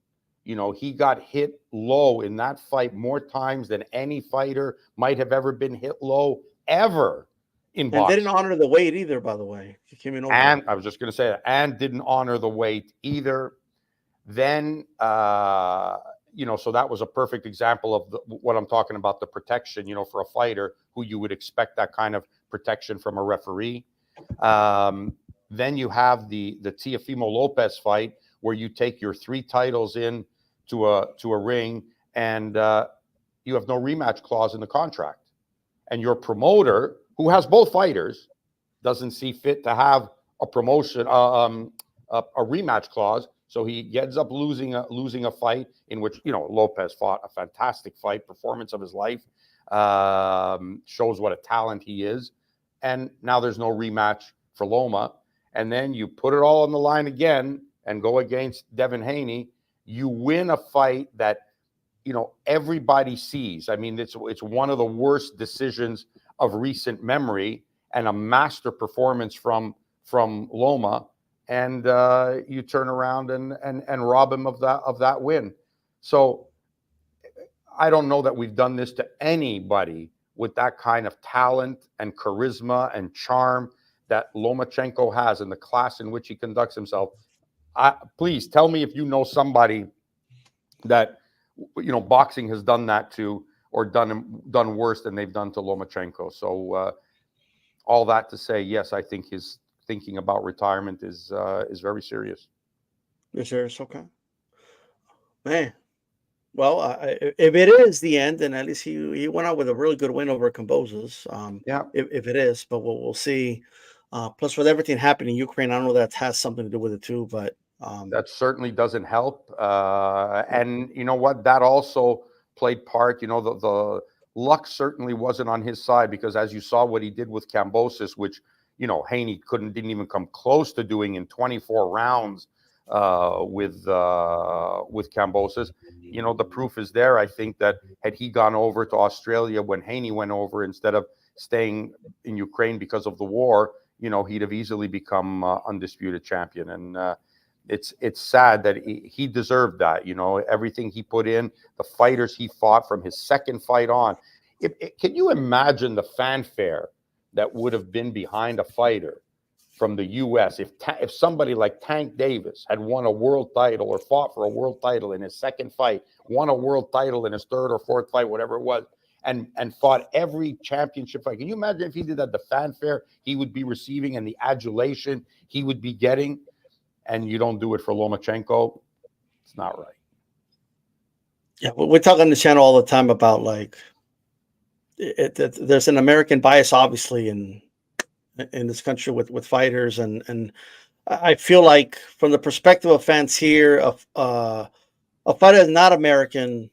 You know, he got hit low in that fight more times than any fighter might have ever been hit low ever in boxing. And they didn't honor the weight either, by the way. He came in over. And I was just going to say that, and didn't honor the weight either. Then so that was a perfect example of what I'm talking about, the protection, for a fighter who you would expect that kind of protection from a referee. Then you have the Teofimo Lopez fight, where you take your 3 titles in to a ring, and you have no rematch clause in the contract. And your promoter, who has both fighters, doesn't see fit to have a promotion, a rematch clause. So he ends up losing a fight in which, Lopez fought a fantastic fight, performance of his life, shows what a talent he is. And now there's no rematch for Loma. And then you put it all on the line again and go against Devin Haney. You win a fight that, everybody sees. I mean, it's one of the worst decisions of recent memory, and a master performance from Loma. And you turn around and rob him of that win. So I don't know that we've done this to anybody with that kind of talent and charisma and charm that Lomachenko has, and the class in which he conducts himself. Please tell me if you know somebody that boxing has done that to, or done worse than they've done to Lomachenko. So all that to say, yes, I think his thinking about retirement is very serious. You're serious? Okay. Man. Well, if it is the end, then at least he went out with a really good win over Cambosos. Yeah. If it is, but we'll see. Plus, with everything happening in Ukraine, I don't know that has something to do with it too. But that certainly doesn't help. And you know what? That also played part. The luck certainly wasn't on his side, because as you saw what he did with Cambosos, which Haney didn't even come close to doing in 24 rounds with Cambosos. The proof is there. I think that had he gone over to Australia when Haney went over, instead of staying in Ukraine because of the war, he'd have easily become undisputed champion. And it's sad that he deserved that. Everything he put in, the fighters he fought from his second fight on. Can you imagine the fanfare that would have been behind a fighter from the U.S. if somebody like Tank Davis had won a world title, or fought for a world title in his second fight, won a world title in his third or fourth fight, whatever it was, and fought every championship fight? Can you imagine if he did that, the fanfare he would be receiving and the adulation he would be getting? And you don't do it for Lomachenko, it's not right. Yeah, we talk on the channel all the time about, like, there's an American bias, obviously, in this country with fighters, and I feel like, from the perspective of fans here, a fighter that's not American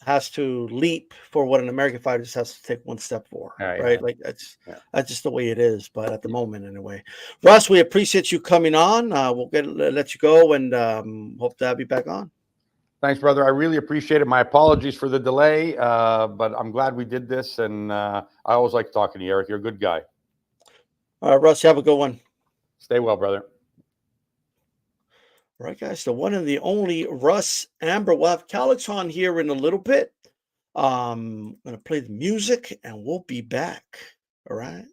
has to leap for what an American fighter just has to take one step for, right? Like that's just the way it is. But at the moment, anyway, Russ, we appreciate you coming on. We'll let you go, and hope to have you back on. Thanks, brother. I really appreciate it. My apologies for the delay, but I'm glad we did this, and I always like talking to you, Eric. You're a good guy. All right, Russ, you have a good one. Stay well, brother. All right, guys, the one and the only Russ Anber. We'll have Calix on here in a little bit. I'm going to play the music, and we'll be back. All right?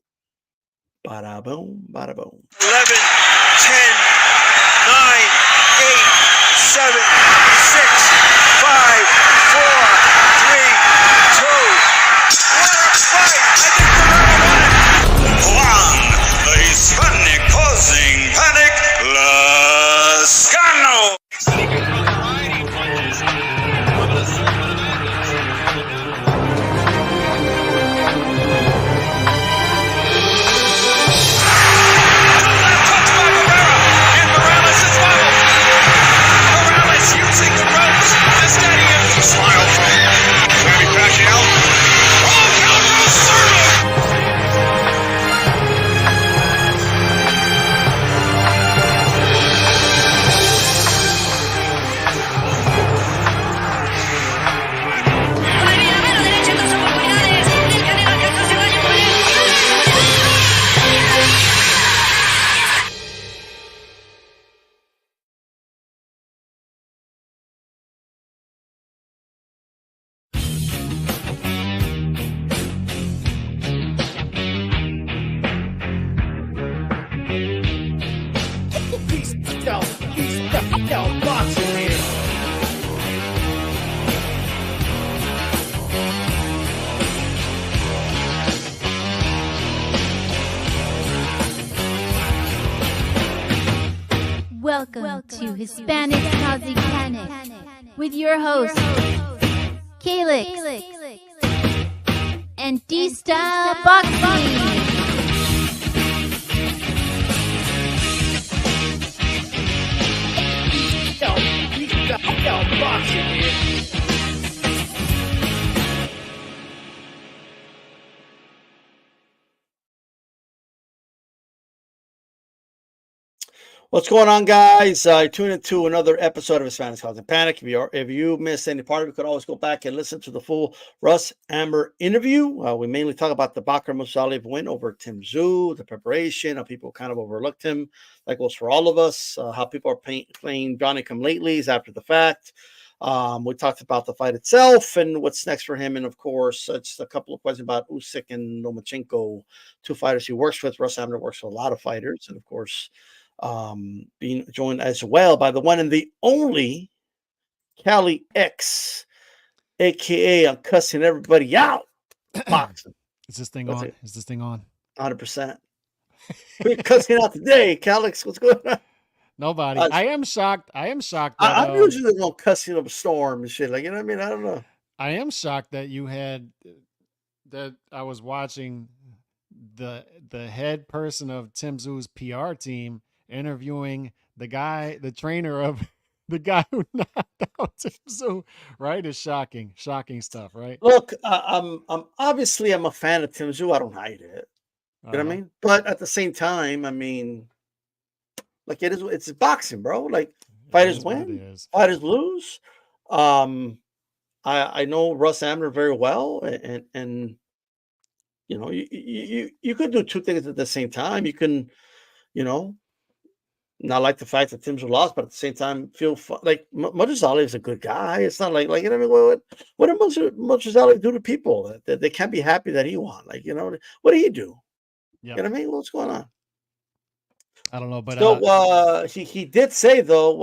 Bada boom, bada boom. 11, 10, 9, 8, 7, 6, 5, 4, 3, 2. What a fight! I think the round won it. Juan, the Hispanic causing panic, Lascano. Using the rope. to Hispanics Causing Panic with your hosts, Calix and D-Style Boxing. What's going on, guys? Tune into another episode of Hispanics Causing Panic. If you missed any part of it, you could always go back and listen to the full Russ Anber interview. We mainly talk about the Bakhram Murtazaliev win over Tim Tszyu, the preparation, how people kind of overlooked him. That goes for all of us. How people are playing Johnny-come-latelys after the fact. We talked about the fight itself and what's next for him. And, of course, just a couple of questions about Usyk and Lomachenko, two fighters he works with. Russ Anber works with a lot of fighters. And, of course, being joined as well by the one and the only Cali X, aka I'm cussing everybody out. Boxing. Is this thing on? Is this thing on? 100%. We're cussing out today, Calix. What's going on? Nobody. I am shocked. I'm usually the one cussing up a storm and shit. Like, you know what I mean? I don't know. I am shocked that you had that. I was watching the head person of Tim Tszyu's PR team interviewing the trainer of the guy who knocked out Tim Tszyu, right? It's shocking stuff, right? Look, I'm obviously I'm a fan of Tim Tszyu. I don't hide it. You know what I mean? But at the same time, I mean, like it's boxing, bro. Like fighters win, fighters lose. I know Russ Anber very well, and you know, you could do two things at the same time. You can, you know, not like the fact that Tim Tszyu lost, but at the same time feel like Murtazaliev is a good guy. It's not like you know what did Murtazaliev do to people that they can't be happy that he won? Like, you know, what did he do? Yep. You know what I mean? What's going on? I don't know, but so he did say though,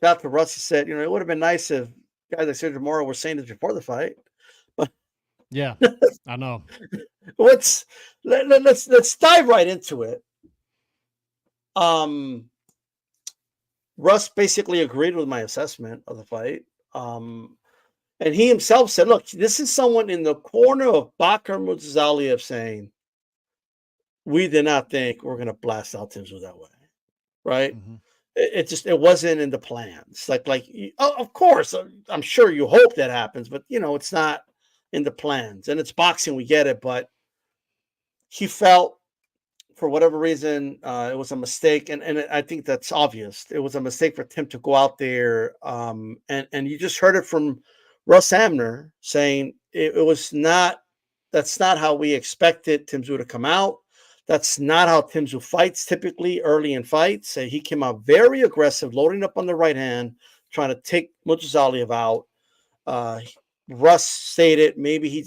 shout out to Russ, he said, you know, it would have been nice if guys like Sergio Mora were saying this before the fight. But yeah, I know. Let's dive right into it. Russ basically agreed with my assessment of the fight. And he himself said, look, this is someone in the corner of Bakhram Murtazaliev saying, we did not think we're going to blast out Tim Tszyu that way. Right? Mm-hmm. It wasn't in the plans. Like, of course, I'm sure you hope that happens, but you know, it's not in the plans. And it's boxing, we get it, but he felt for whatever reason, it was a mistake, and I think that's obvious. It was a mistake for Tim to go out there, and you just heard it from Russ Anber saying it was not. That's not how we expected Tim Tszyu to come out. That's not how Tim Tszyu fights typically early in fights. He came out very aggressive, loading up on the right hand, trying to take Murtazaliev out. Russ stated maybe he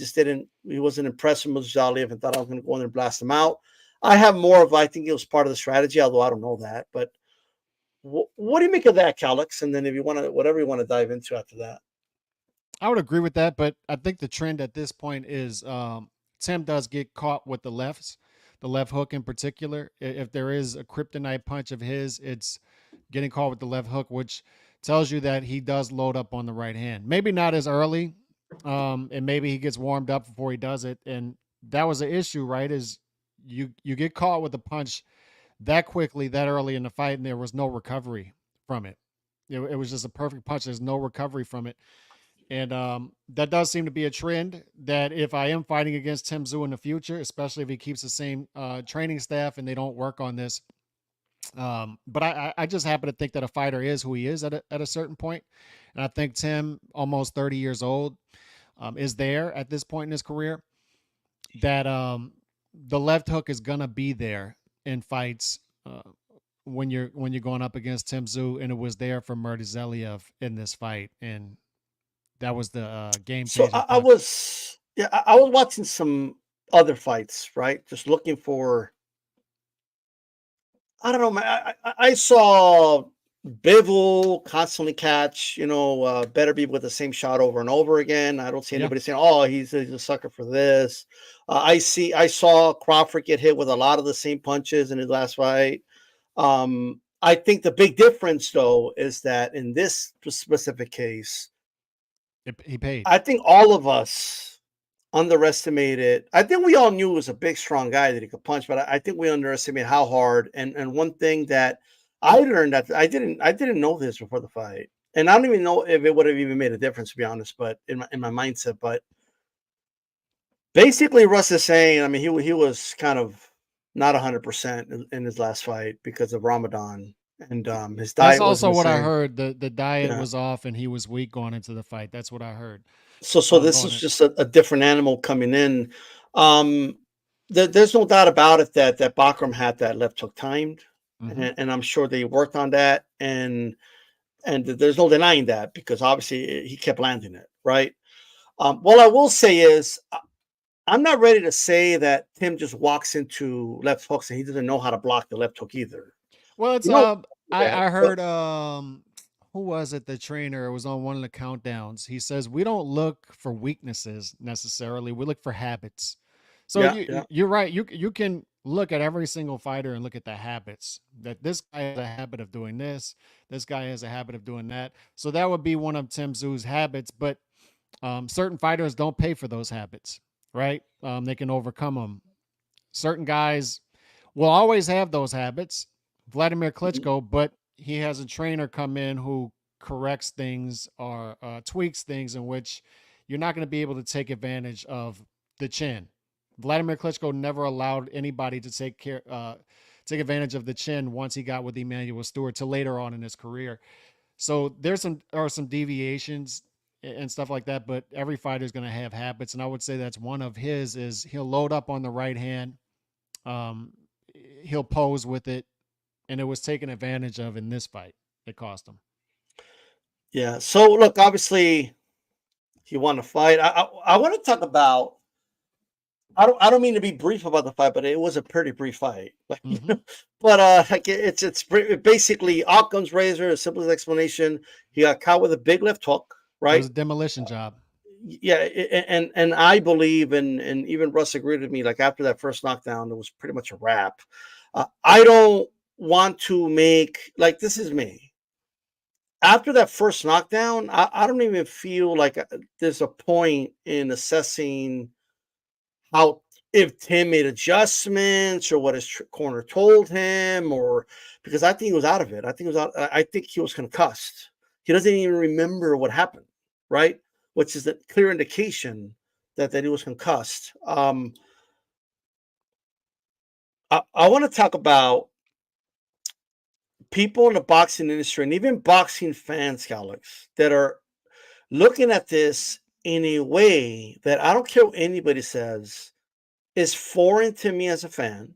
wasn't impressed with Murtazaliev and thought I was going to go in there and blast him out. I have more of, I think it was part of the strategy, although I don't know that. But what do you make of that, Calix? And then if you want to, whatever you want to dive into after that. I would agree with that, but I think the trend at this point is Tim does get caught with the left hook in particular. If there is a kryptonite punch of his, it's getting caught with the left hook, which tells you that he does load up on the right hand. Maybe not as early, and maybe he gets warmed up before he does it. And that was an issue, right? Is you get caught with a punch that quickly, that early in the fight, and there was no recovery from it. It was just a perfect punch. There's no recovery from it. And that does seem to be a trend that if I am fighting against Tim Tszyu in the future, especially if he keeps the same training staff and they don't work on this. But I just happen to think that a fighter is who he is at a certain point. And I think Tim, almost 30 years old, is there at this point in his career that the left hook is gonna be there in fights when you're going up against Tim Tszyu, and it was there for Murtazaliev in this fight, and that was the game changer. So I was watching some other fights, right? Just looking for, I don't know, man. I saw Bivol constantly catch, better be with the same shot over and over again. I don't see anybody saying, "Oh, he's a sucker for this." I saw Crawford get hit with a lot of the same punches in his last fight. I think the big difference, though, is that in this specific case, He paid. I think all of us underestimated. I think we all knew he was a big, strong guy that he could punch, but I think we underestimated how hard. And one thing that I learned that I didn't know this before the fight, and I don't even know if it would have even made a difference, to be honest. But in my mindset, but basically, Russ is saying, I mean, he was kind of not 100% in his last fight because of Ramadan, and his diet That's also wasn't what the I same. heard. The diet Yeah. was off and he was weak going into the fight. That's what I heard. So this Going is in. just a different animal coming in. There's no doubt about it that Bakhram had that left hook timed, and I'm sure they worked on that, and there's no denying that because obviously he kept landing it, right? What I will say is I'm not ready to say that Tim just walks into left hooks and he doesn't know how to block the left hook either. Well, it's You know, I heard who was it? The trainer, it was on one of the countdowns. He says we don't look for weaknesses necessarily. We look for habits. So yeah. you're right. You can look at every single fighter and look at the habits. That this guy has a habit of doing this. This guy has a habit of doing that. So that would be one of Tim Tszyu's habits. But certain fighters don't pay for those habits, right? They can overcome them. Certain guys will always have those habits. Vladimir Klitschko, but he has a trainer come in who corrects things or tweaks things in which you're not going to be able to take advantage of the chin. Vladimir Klitschko never allowed anybody to take advantage of the chin once he got with Emmanuel Stewart till later on in his career. So there are some deviations and stuff like that, but every fighter is going to have habits, and I would say that's one of his. Is he'll load up on the right hand, he'll pose with it, and it was taken advantage of in this fight. It cost him. Yeah. So look, obviously, he won the fight. I want to talk about. I don't mean to be brief about the fight, but it was a pretty brief fight. Like, but like it's basically Occam's razor. The simplest explanation: he got caught with a big left hook, It right? was a demolition job. Yeah, and I believe, and even Russ agreed with me. Like after that first knockdown, it was pretty much a wrap. I don't want to make like this is me. After that first knockdown, I don't even feel like there's a point in assessing how if Tim made adjustments or what his corner told him, or because I think he was out of it. I think he was out. I think he was concussed. He doesn't even remember what happened, right? Which is a clear indication that he was concussed. I want to talk about people in the boxing industry and even boxing fans, Alex, that are looking at this in a way that I don't care what anybody says is foreign to me as a fan,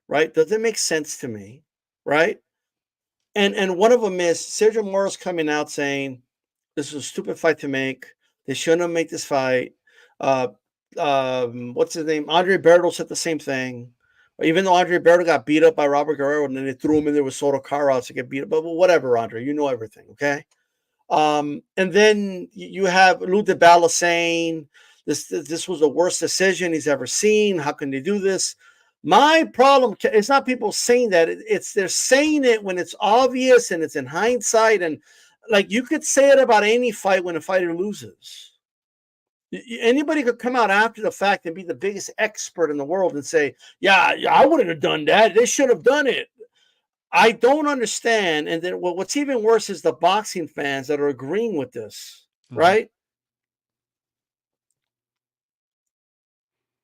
right? Doesn't make sense to me, right? And one of them is Sergio Moro's coming out saying this was a stupid fight to make. They shouldn't have made this fight. What's his name? Andre Berto said the same thing. Even though Andre Berto got beat up by Robert Guerrero and then they threw him in there with Soto Carros to get beat up. But whatever, Andre, you know everything, okay? And then you have Lou DiBella saying this was the worst decision he's ever seen. How can they do this? My problem is not people saying that. It's they're saying it when it's obvious and it's in hindsight. And like you could say it about any fight when a fighter loses. Anybody could come out after the fact and be the biggest expert in the world and say, yeah, I wouldn't have done that. They should have done it. I don't understand. And then what's even worse is the boxing fans that are agreeing with this, right?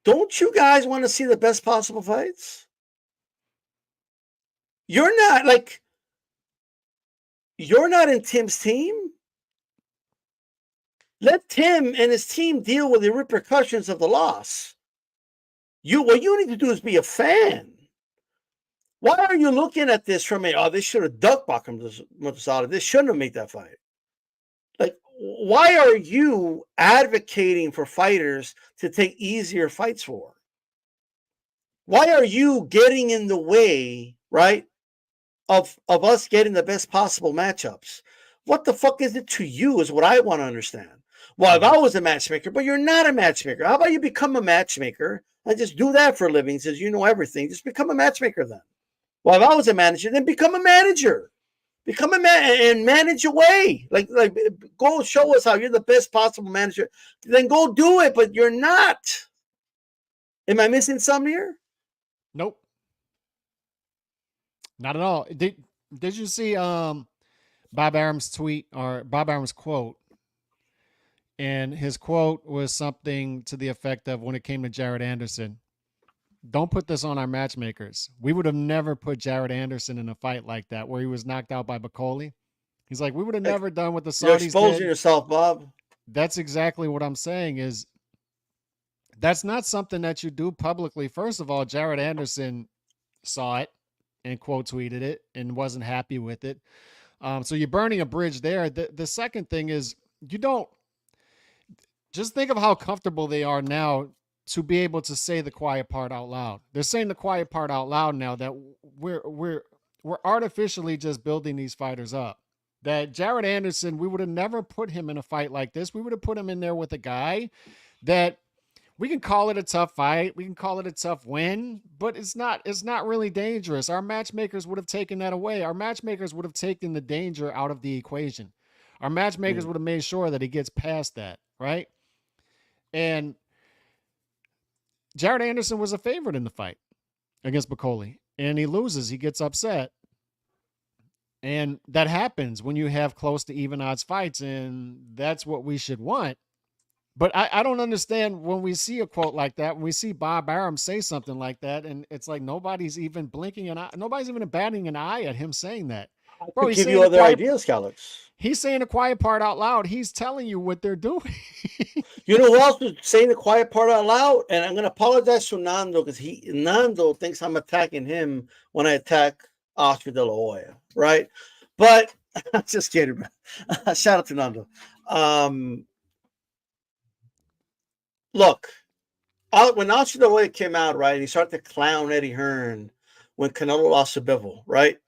Don't you guys want to see the best possible fights? You're not in Tim's team. Let Tim and his team deal with the repercussions of the loss. What you need to do is be a fan. Why are you looking at this from they should have ducked Bakhram Murtazaliev. They shouldn't have made that fight. Like, why are you advocating for fighters to take easier fights for? Why are you getting in the way, right, of us getting the best possible matchups? What the fuck is it to you is what I want to understand. Well, if I was a matchmaker, but you're not a matchmaker. How about you become a matchmaker and just do that for a living since you know everything? Just become a matchmaker then. Well, if I was a manager, then become a manager. Become a man and manage away. Like go show us how you're the best possible manager. Then go do it, but you're not. Am I missing something here? Nope. Not at all. Did you see Bob Arum's tweet or Bob Arum's quote? And his quote was something to the effect of, when it came to Jared Anderson, don't put this on our matchmakers. We would have never put Jared Anderson in a fight like that where he was knocked out by Bacoli. He's like, we would have never done what the Saudis You're exposing did. yourself, Bob. That's exactly what I'm saying. Is that's not something that you do publicly. First of all, Jared Anderson saw it and quote tweeted it and wasn't happy with it. So you're burning a bridge there. The second thing is, you don't just think of how comfortable they are now to be able to say the quiet part out loud. They're saying the quiet part out loud now that we're artificially just building these fighters up. That Jared Anderson, we would have never put him in a fight like this. We would have put him in there with a guy that we can call it a tough fight. We can call it a tough win, but it's not really dangerous. Our matchmakers would have taken that away. Our matchmakers would have taken the danger out of the equation. Our matchmakers would have made sure that he gets past that, right? And Jared Anderson was a favorite in the fight against Bacoli, and he loses. He gets upset. And that happens when you have close to even odds fights, and that's what we should want. But I don't understand when we see a quote like that, when we see Bob Arum say something like that, and it's like nobody's even blinking an eye. Nobody's even batting an eye at him saying that. Bro, he's give you other ideas, Calix. He's saying the quiet part out loud. He's telling you what they're doing. You know who else is saying the quiet part out loud? And I'm going to apologize to Nando because Nando thinks I'm attacking him when I attack Oscar De La Hoya, right? But just kidding, man. Shout out to Nando. Look, when Oscar De La Hoya came out, right, and he started to clown Eddie Hearn when Canelo lost to Bivol, right?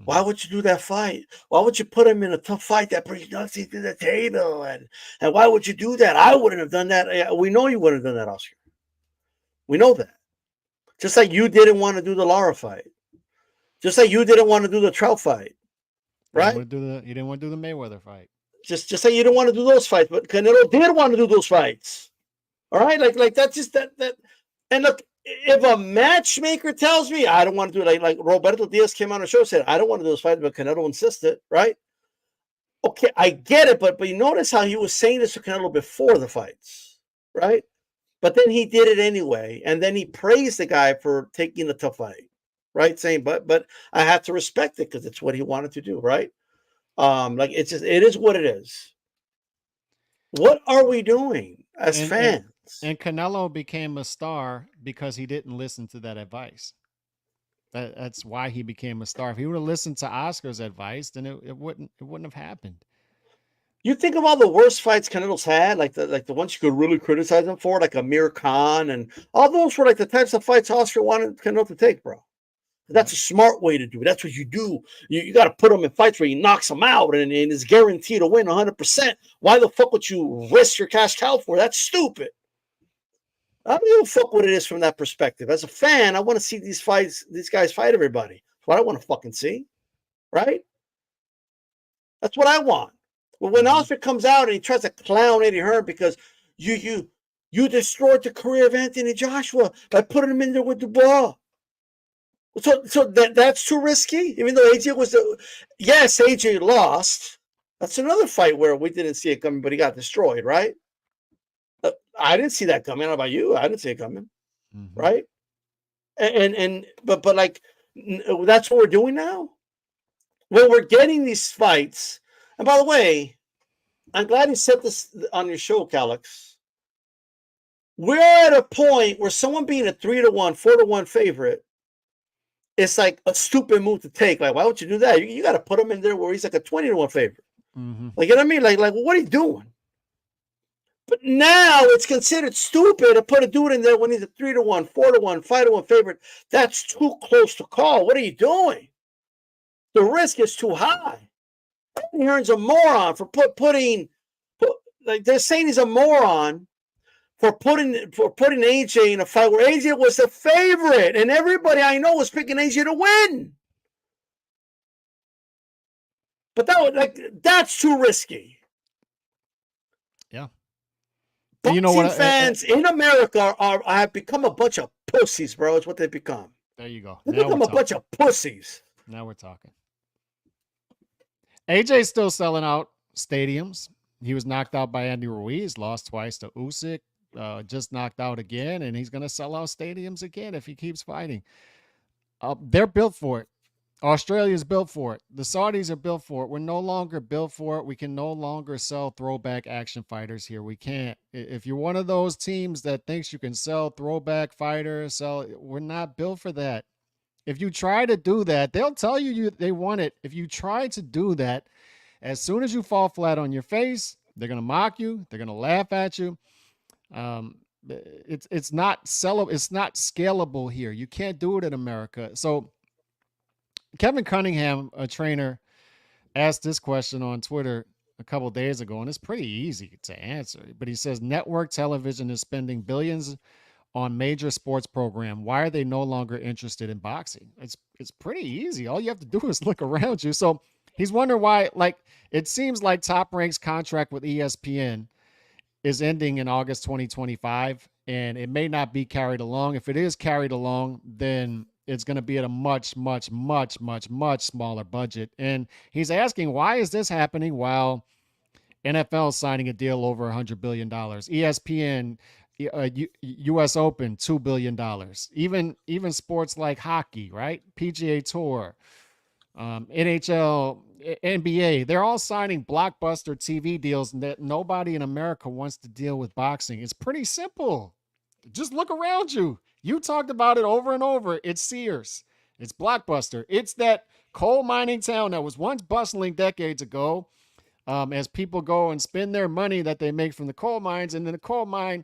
Why would you do that fight? Why would you put him in a tough fight that brings nothing to the table? And why would you do that? I wouldn't have done that. We know you wouldn't have done that, Oscar. We know that. Just like you didn't want to do the Lara fight. Just like you didn't want to do the Trout fight. Right? You didn't want to do the Mayweather fight. Just like you didn't want to do those fights, but Canelo did want to do those fights. All right? Like that's just that. And look, if a matchmaker tells me I don't want to do it, like Roberto Diaz came on the show and said, I don't want to do those fights, but Canelo insisted, right? Okay, I get it, but you notice how he was saying this to Canelo before the fights, right? But then he did it anyway, and then he praised the guy for taking the tough fight, right? Saying, but I have to respect it because it's what he wanted to do, right? Like it is what it is. What are we doing as fans? And Canelo became a star because he didn't listen to that advice. That's why he became a star. If he would have listened to Oscar's advice, then it wouldn't have happened. You think of all the worst fights Canelo's had, like the ones you could really criticize him for, like Amir Khan, and all those were like the types of fights Oscar wanted Canelo to take, bro. That's a smart way to do it. That's what you do. You got to put him in fights where he knocks him out and is guaranteed to win 100%. Why the fuck would you risk your cash cow for? That's stupid. I don't give a fuck what it is from that perspective. As a fan, I want to see these guys fight everybody. That's what I want to fucking see, right? That's what I want. Well, when Oscar comes out and he tries to clown Eddie Hearn because you destroyed the career of Anthony Joshua by putting him in there with Dubois. So that's too risky. Even though AJ lost. That's another fight where we didn't see it coming, but he got destroyed, right? I didn't see that coming. How about you? I didn't see it coming, right? But like that's what we're doing now. Well, we're getting these fights, and by the way, I'm glad you said this on your show, Calix. We're at a point where someone being a 3-1, 4-1 favorite, it's like a stupid move to take. Like, why would you do that? You got to put him in there where he's like a 20-1 favorite. Like, you know what I mean? Like, what are you doing? But now it's considered stupid to put a dude in there when he's a 3-1, 4-1, 5-1 favorite. That's too close to call. What are you doing? The risk is too high. Eddie Hearn's a moron for putting like they're saying he's a moron for putting AJ in a fight where AJ was the favorite and everybody I know was picking AJ to win. But that's too risky. Yeah. Boxing You know what? fans in America have become a bunch of pussies, bro. It's what they've become. There you go. They've Now become we're a bunch talking. of pussies. Now we're talking. AJ's still selling out stadiums. He was knocked out by Andy Ruiz, lost twice to Usyk, just knocked out again, and he's going to sell out stadiums again if he keeps fighting. They're built for it. Australia's built for it. The Saudis are built for it. We're no longer built for it. We can no longer sell throwback action fighters here. We can't. If you're one of those teams that thinks you can sell throwback fighters, we're not built for that. If you try to do that, they'll tell you they want it. If you try to do that, as soon as you fall flat on your face, they're going to mock you. They're going to laugh at you. It's not sellable. It's not scalable here. You can't do it in America. So Kevin Cunningham, a trainer, asked this question on Twitter a couple of days ago, and it's pretty easy to answer. But he says, network television is spending billions on major sports program. Why are they no longer interested in boxing? It's pretty easy. All you have to do is look around you. So he's wondering why, it seems like Top Rank's contract with ESPN is ending in August 2025, and it may not be carried along. If it is carried along, then it's going to be at a much, much, much, much, much smaller budget. And he's asking, why is this happening while NFL is signing a deal over $100 billion? ESPN, U.S. Open, $2 billion. Even sports like hockey, right? PGA Tour, NHL, NBA, they're all signing blockbuster TV deals that nobody in America wants to deal with boxing. It's pretty simple. Just look around you. You talked about it over and over. It's Sears. It's Blockbuster. It's that coal mining town that was once bustling decades ago, as people go and spend their money that they make from the coal mines, and then the coal mine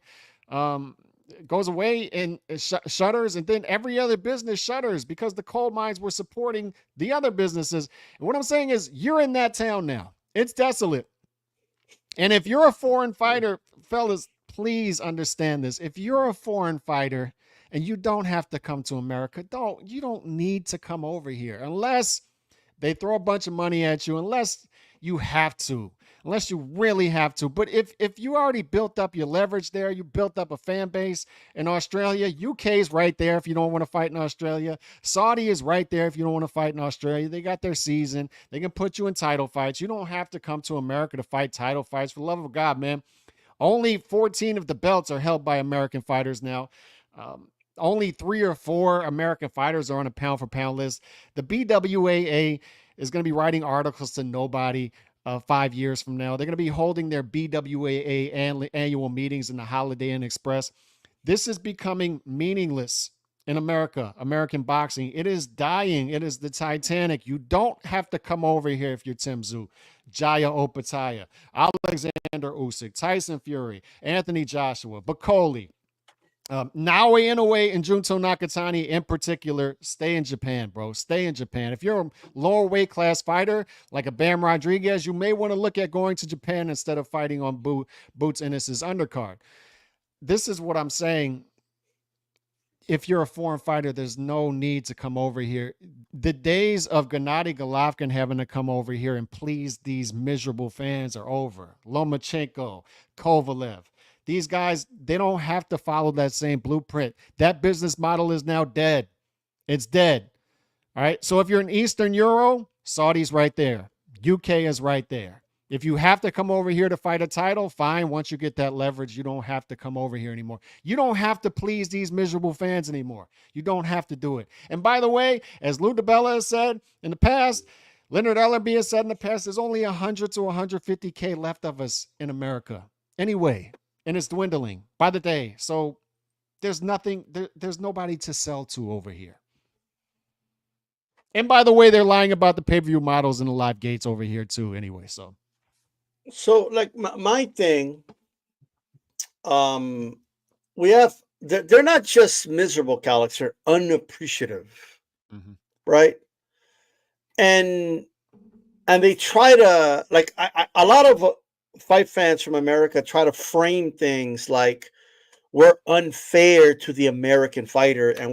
goes away and shutters, and then every other business shutters because the coal mines were supporting the other businesses. And what I'm saying is, you're in that town now. It's desolate. And if you're a foreign fighter, fellas, please understand this. If you're a foreign fighter and you don't have to come to America, you don't need to come over here unless they throw a bunch of money at you, unless you have to, unless you really have to. But if you already built up your leverage there, you built up a fan base in Australia, UK is right there if you don't want to fight in Australia. Saudi is right there if you don't want to fight in Australia. They got their season. They can put you in title fights. You don't have to come to America to fight title fights. For the love of God, man. Only 14 of the belts are held by American fighters now. Only 3 or 4 American fighters are on a pound-for-pound list. The BWAA is going to be writing articles to nobody 5 years from now. They're going to be holding their BWAA annual meetings in the Holiday Inn Express. This is becoming meaningless in America, American boxing. It is dying. It is the Titanic. You don't have to come over here if you're Tim Tszyu, Jaya Opataya, Alexander Usyk, Tyson Fury, Anthony Joshua, Bakoli, Naoya Inoue and Junto Nakatani in particular. Stay in Japan, bro. Stay in Japan. If you're a lower weight class fighter like a Bam Rodriguez, you may want to look at going to Japan instead of fighting on Boots Ennis's undercard. This is what I'm saying. If you're a foreign fighter, there's no need to come over here. The days of Gennady Golovkin having to come over here and please these miserable fans are over. Lomachenko, Kovalev. These guys, they don't have to follow that same blueprint. That business model is now dead. It's dead. All right. So if you're an Eastern Euro, Saudi's right there. UK is right there. If you have to come over here to fight a title, fine. Once you get that leverage, you don't have to come over here anymore. You don't have to please these miserable fans anymore. You don't have to do it. And by the way, as Lou DiBella has said in the past, Leonard Ellerby has said in the past, there's only 100 to 150K left of us in America. Anyway, and it's dwindling by the day. So there's nothing, there's nobody to sell to over here. And by the way, they're lying about the pay-per-view models and the live gates over here too anyway. So like my thing, we have, they're not just miserable, Calix, they're unappreciative, right? And they try to, like, a lot of fight fans from America try to frame things like, we're unfair to the American fighter, and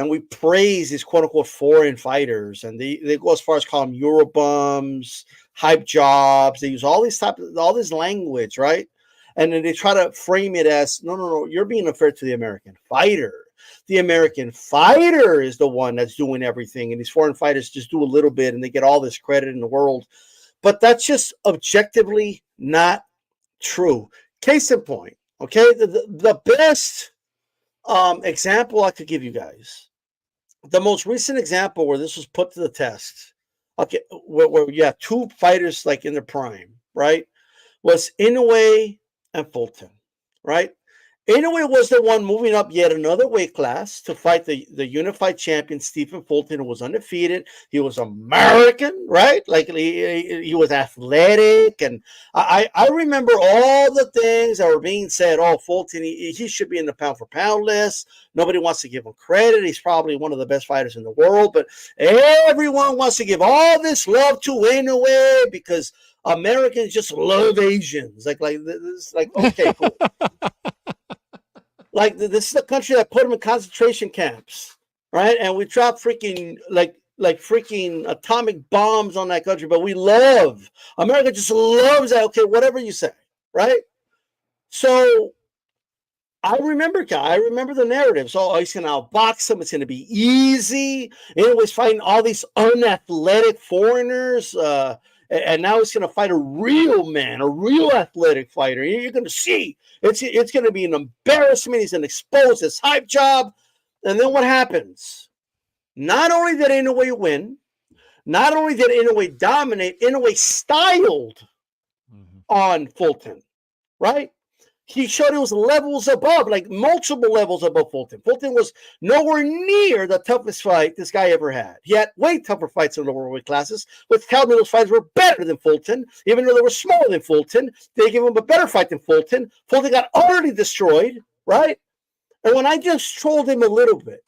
we praise these quote unquote foreign fighters, and they go as far as call them Eurobums, hype jobs. They use all this language, right? And then they try to frame it as no, you're being unfair to the American fighter. The American fighter is the one that's doing everything, and these foreign fighters just do a little bit, and they get all this credit in the world. But that's just objectively not true. Case in point, okay, the best example I could give you guys, the most recent example where this was put to the test, okay, where you have two fighters like in their prime, right, was Inoue and Fulton, right? Inoue was the one moving up yet another weight class to fight the unified champion, Stephen Fulton, who was undefeated. He was American, right? Like he was athletic. And I remember all the things that were being said. Oh, Fulton, he should be in the pound for pound list. Nobody wants to give him credit. He's probably one of the best fighters in the world. But everyone wants to give all this love to Inoue because Americans just love Asians. Like this, like, okay, cool. Like, this is the country that put them in concentration camps, right? And we drop freaking like freaking atomic bombs on that country, but we love America. Just loves that. Okay, whatever you say, right? So I remember the narrative. So he's going to outbox him. It's going to be easy. It was fighting all these unathletic foreigners. And now he's going to fight a real man, a real athletic fighter. You're going to see it's going to be an embarrassment. He's going to expose his hype job. And then what happens? Not only did Inoue win, not only did Inoue dominate, Inoue styled on Fulton, right? He showed it was levels above, like multiple levels above Fulton. Fulton was nowhere near the toughest fight this guy ever had. He had way tougher fights in the lower weight classes, but tell me those fights were better than Fulton, even though they were smaller than Fulton. They gave him a better fight than Fulton. Fulton got utterly destroyed, right? And when I just trolled him a little bit,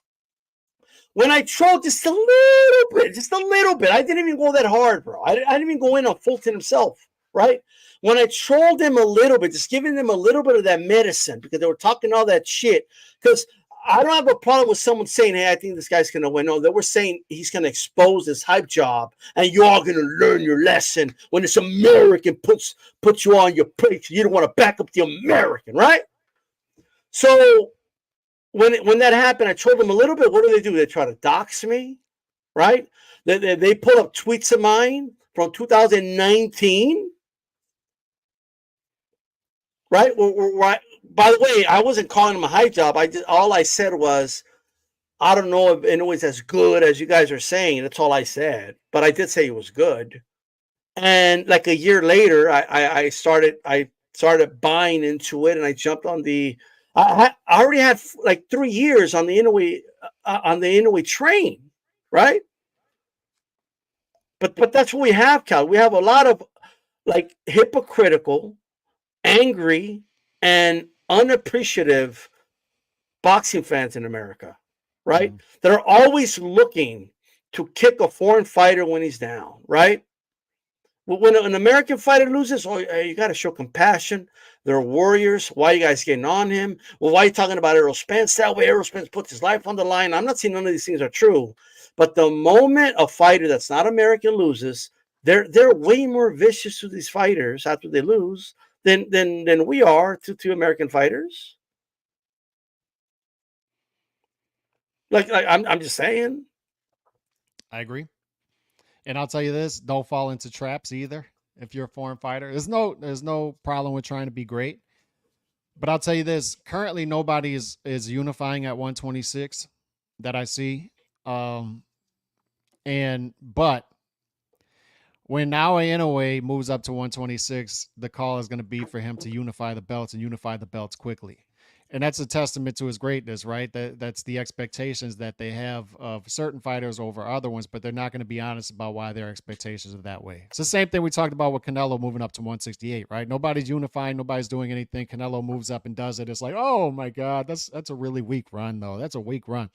when I trolled just a little bit, I didn't even go that hard, bro. I didn't even go in on Fulton himself, right? When I trolled him a little bit, just giving them a little bit of that medicine because they were talking all that shit. Because I don't have a problem with someone saying, hey, I think this guy's going to win. No, they were saying he's going to expose this hype job and you're all going to learn your lesson when this American puts you on your place. You don't want to back up the American, right? So when that happened, I trolled them a little bit. What do? They try to dox me, right? They pull up tweets of mine from 2019. Right? Right. By the way, I wasn't calling him a hype job. All I said was, I don't know if Inoue's as good as you guys are saying. That's all I said. But I did say he was good. And like a year later, I started buying into it, and I jumped on the. I already had like 3 years on the Inoue train, right? But that's what we have, Cal. We have a lot of like hypocritical, angry, and unappreciative boxing fans in America, right? That are always looking to kick a foreign fighter when he's down, right? When an American fighter loses, you got to show compassion. They're warriors. Why are you guys getting on him? Well, why are you talking about Errol Spence? That way Errol Spence puts his life on the line. I'm not saying none of these things are true, but the moment a fighter that's not American loses, they're way more vicious to these fighters after they lose than we are to American fighters. Like I'm just saying. I agree. And I'll tell you this, don't fall into traps either. If you're a foreign fighter, there's no problem with trying to be great. But I'll tell you this, currently nobody is unifying at 126 that I see. But when now Inoue moves up to 126, the call is going to be for him to unify the belts and unify the belts quickly. And that's a testament to his greatness, right? That's the expectations that they have of certain fighters over other ones, but they're not going to be honest about why their expectations are that way. It's the same thing we talked about with Canelo moving up to 168, right? Nobody's unifying. Nobody's doing anything. Canelo moves up and does it. It's like, oh my God, that's a really weak run, though. That's a weak run.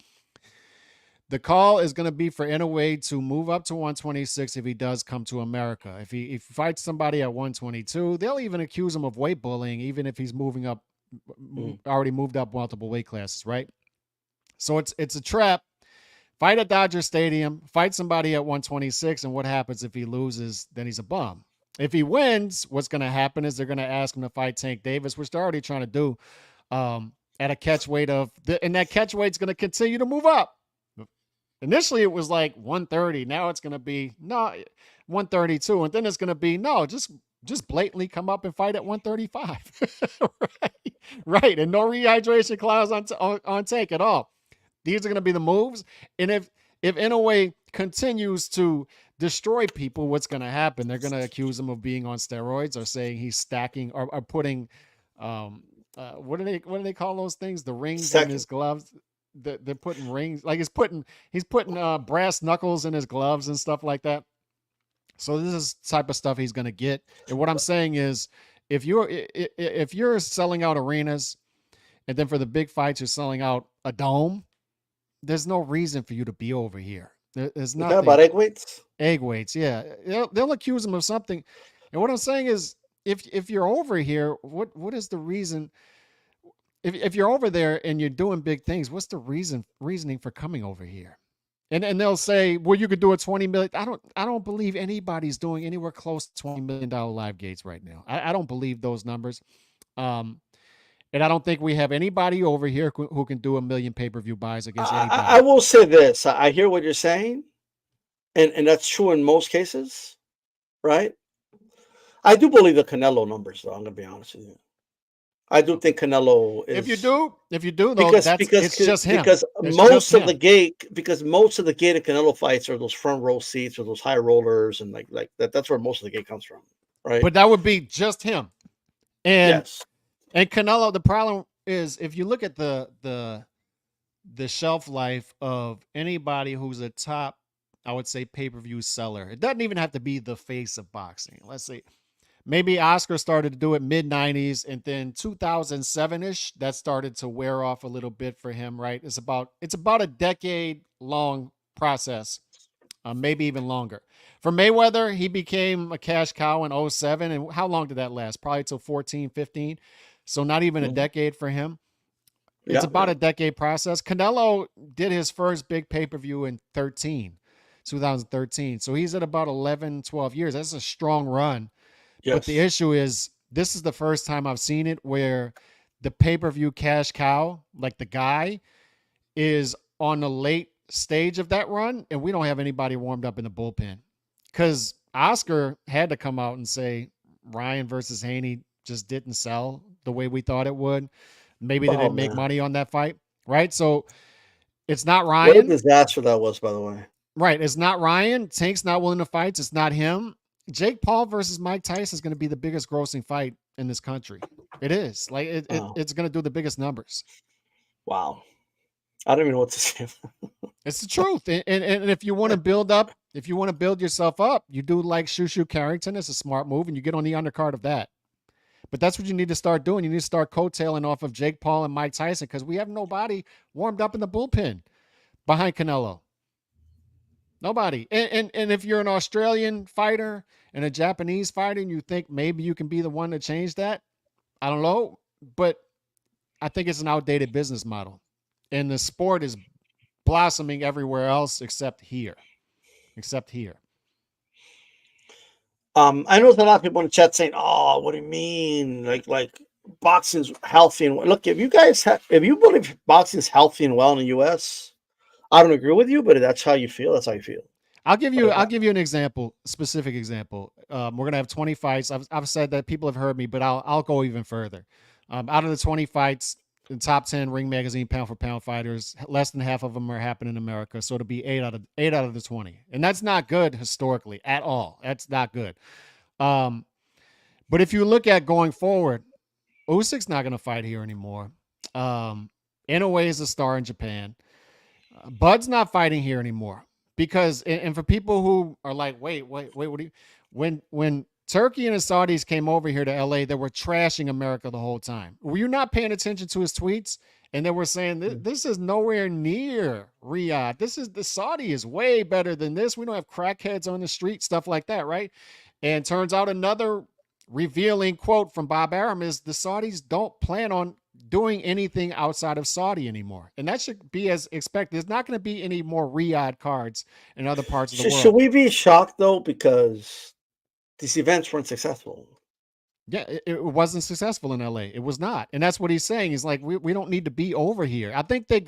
The call is going to be for Inoue to move up to 126 if he does come to America. If he fights somebody at 122, they'll even accuse him of weight bullying, even if he's moving up already moved up multiple weight classes, right? So it's a trap. Fight at Dodger Stadium, fight somebody at 126, and what happens if he loses? Then he's a bum. If he wins, what's going to happen is they're going to ask him to fight Tank Davis, which they're already trying to do, at a catch weight and that catch weight's going to continue to move up. Initially, it was like 130. Now it's going to be 132, and then it's going to be just blatantly come up and fight at 135. right, and no rehydration clause on Tank at all. These are going to be the moves. And if Inoue continues to destroy people, what's going to happen? They're going to accuse him of being on steroids or saying he's stacking or putting, what do they call those things? The rings in his gloves. They're putting rings, like he's putting brass knuckles in his gloves and stuff like that. So this is the type of stuff he's going to get. And what I'm saying is, if you're selling out arenas, and then for the big fights you're selling out a dome, there's no reason for you to be over here. There's nothing about egg weights. Egg weights, yeah. They'll accuse him of something. And what I'm saying is, if you're over here, what is the reason? If you're over there and you're doing big things, what's the reasoning for coming over here? And they'll say, well, you could do a $20 million. I don't believe anybody's doing anywhere close to $20 million live gates right now. I don't believe those numbers. And I don't think we have anybody over here who can do 1 million pay-per-view buys against anybody. I will say this. I hear what you're saying, and that's true in most cases, right? I do believe the Canelo numbers, though. I'm going to be honest with you. I do think Canelo is. If you do, though, it's just him. Because most of the gate of Canelo fights are those front row seats or those high rollers, and like that. That's where most of the gate comes from, right? But that would be just him. And yes. And Canelo, the problem is, if you look at the shelf life of anybody who's a top, I would say, pay-per-view seller, it doesn't even have to be the face of boxing. Let's say maybe Oscar started to do it mid-90s, and then 2007-ish, that started to wear off a little bit for him, right? It's about a decade-long process, maybe even longer. For Mayweather, he became a cash cow in 2007, and how long did that last? Probably till 14, 15. So not even a decade for him. It's about a decade process. Canelo did his first big pay-per-view in 2013. So he's at about 11, 12 years. That's a strong run. Yes. But the issue is, this is the first time I've seen it where the pay-per-view cash cow, like the guy, is on the late stage of that run, and we don't have anybody warmed up in the bullpen. Because Oscar had to come out and say Ryan versus Haney just didn't sell the way we thought it would. Maybe they didn't make money on that fight, right? So it's not Ryan. What a disaster that was, by the way. Right. It's not Ryan. Tank's not willing to fight. It's not him. Jake Paul versus Mike Tyson is going to be the biggest grossing fight in this country. It is. Like it's going to do the biggest numbers. Wow. I don't even know what to say. It's the truth. And if you want to build up, if you want to build yourself up, you do like Shushu Carrington. It's a smart move, and you get on the undercard of that. But that's what you need to start doing. You need to start coattailing off of Jake Paul and Mike Tyson, because we have nobody warmed up in the bullpen behind Canelo. Nobody. And if you're an Australian fighter and a Japanese fighter and you think maybe you can be the one to change that, I don't know. But I think it's an outdated business model. And the sport is blossoming everywhere else except here. I know there's a lot of people in the chat saying, "Oh, what do you mean? Like boxing's healthy and look, if you believe boxing's healthy and well in the U.S., I don't agree with you, but that's how you feel. That's how you feel." I'll give you an example, specific example. We're gonna have 20 fights. I've said that, people have heard me, but I'll go even further. Out of the 20 fights, the top 10 Ring Magazine pound for pound fighters, less than half of them are happening in America. So it'll be 8 out of the 20. And that's not good historically at all. That's not good. But if you look at going forward, Usyk's not going to fight here anymore. Inoue is a star in Japan. Bud's not fighting here anymore because, and for people who are like, wait, what do you, when Turkey and the Saudis came over here to LA, they were trashing America the whole time. Were you not paying attention to his tweets? And they were saying, this is nowhere near Riyadh. The Saudi is way better than this. We don't have crackheads on the street, stuff like that, right? And turns out another revealing quote from Bob Arum is the Saudis don't plan on doing anything outside of Saudi anymore, and that should be as expected. There's not going to be any more Riyadh cards in other parts of the world. Should we be shocked though because these events weren't successful? Yeah, it wasn't successful in LA. It was not. And that's what he's saying. He's like, we don't need to be over here. I think they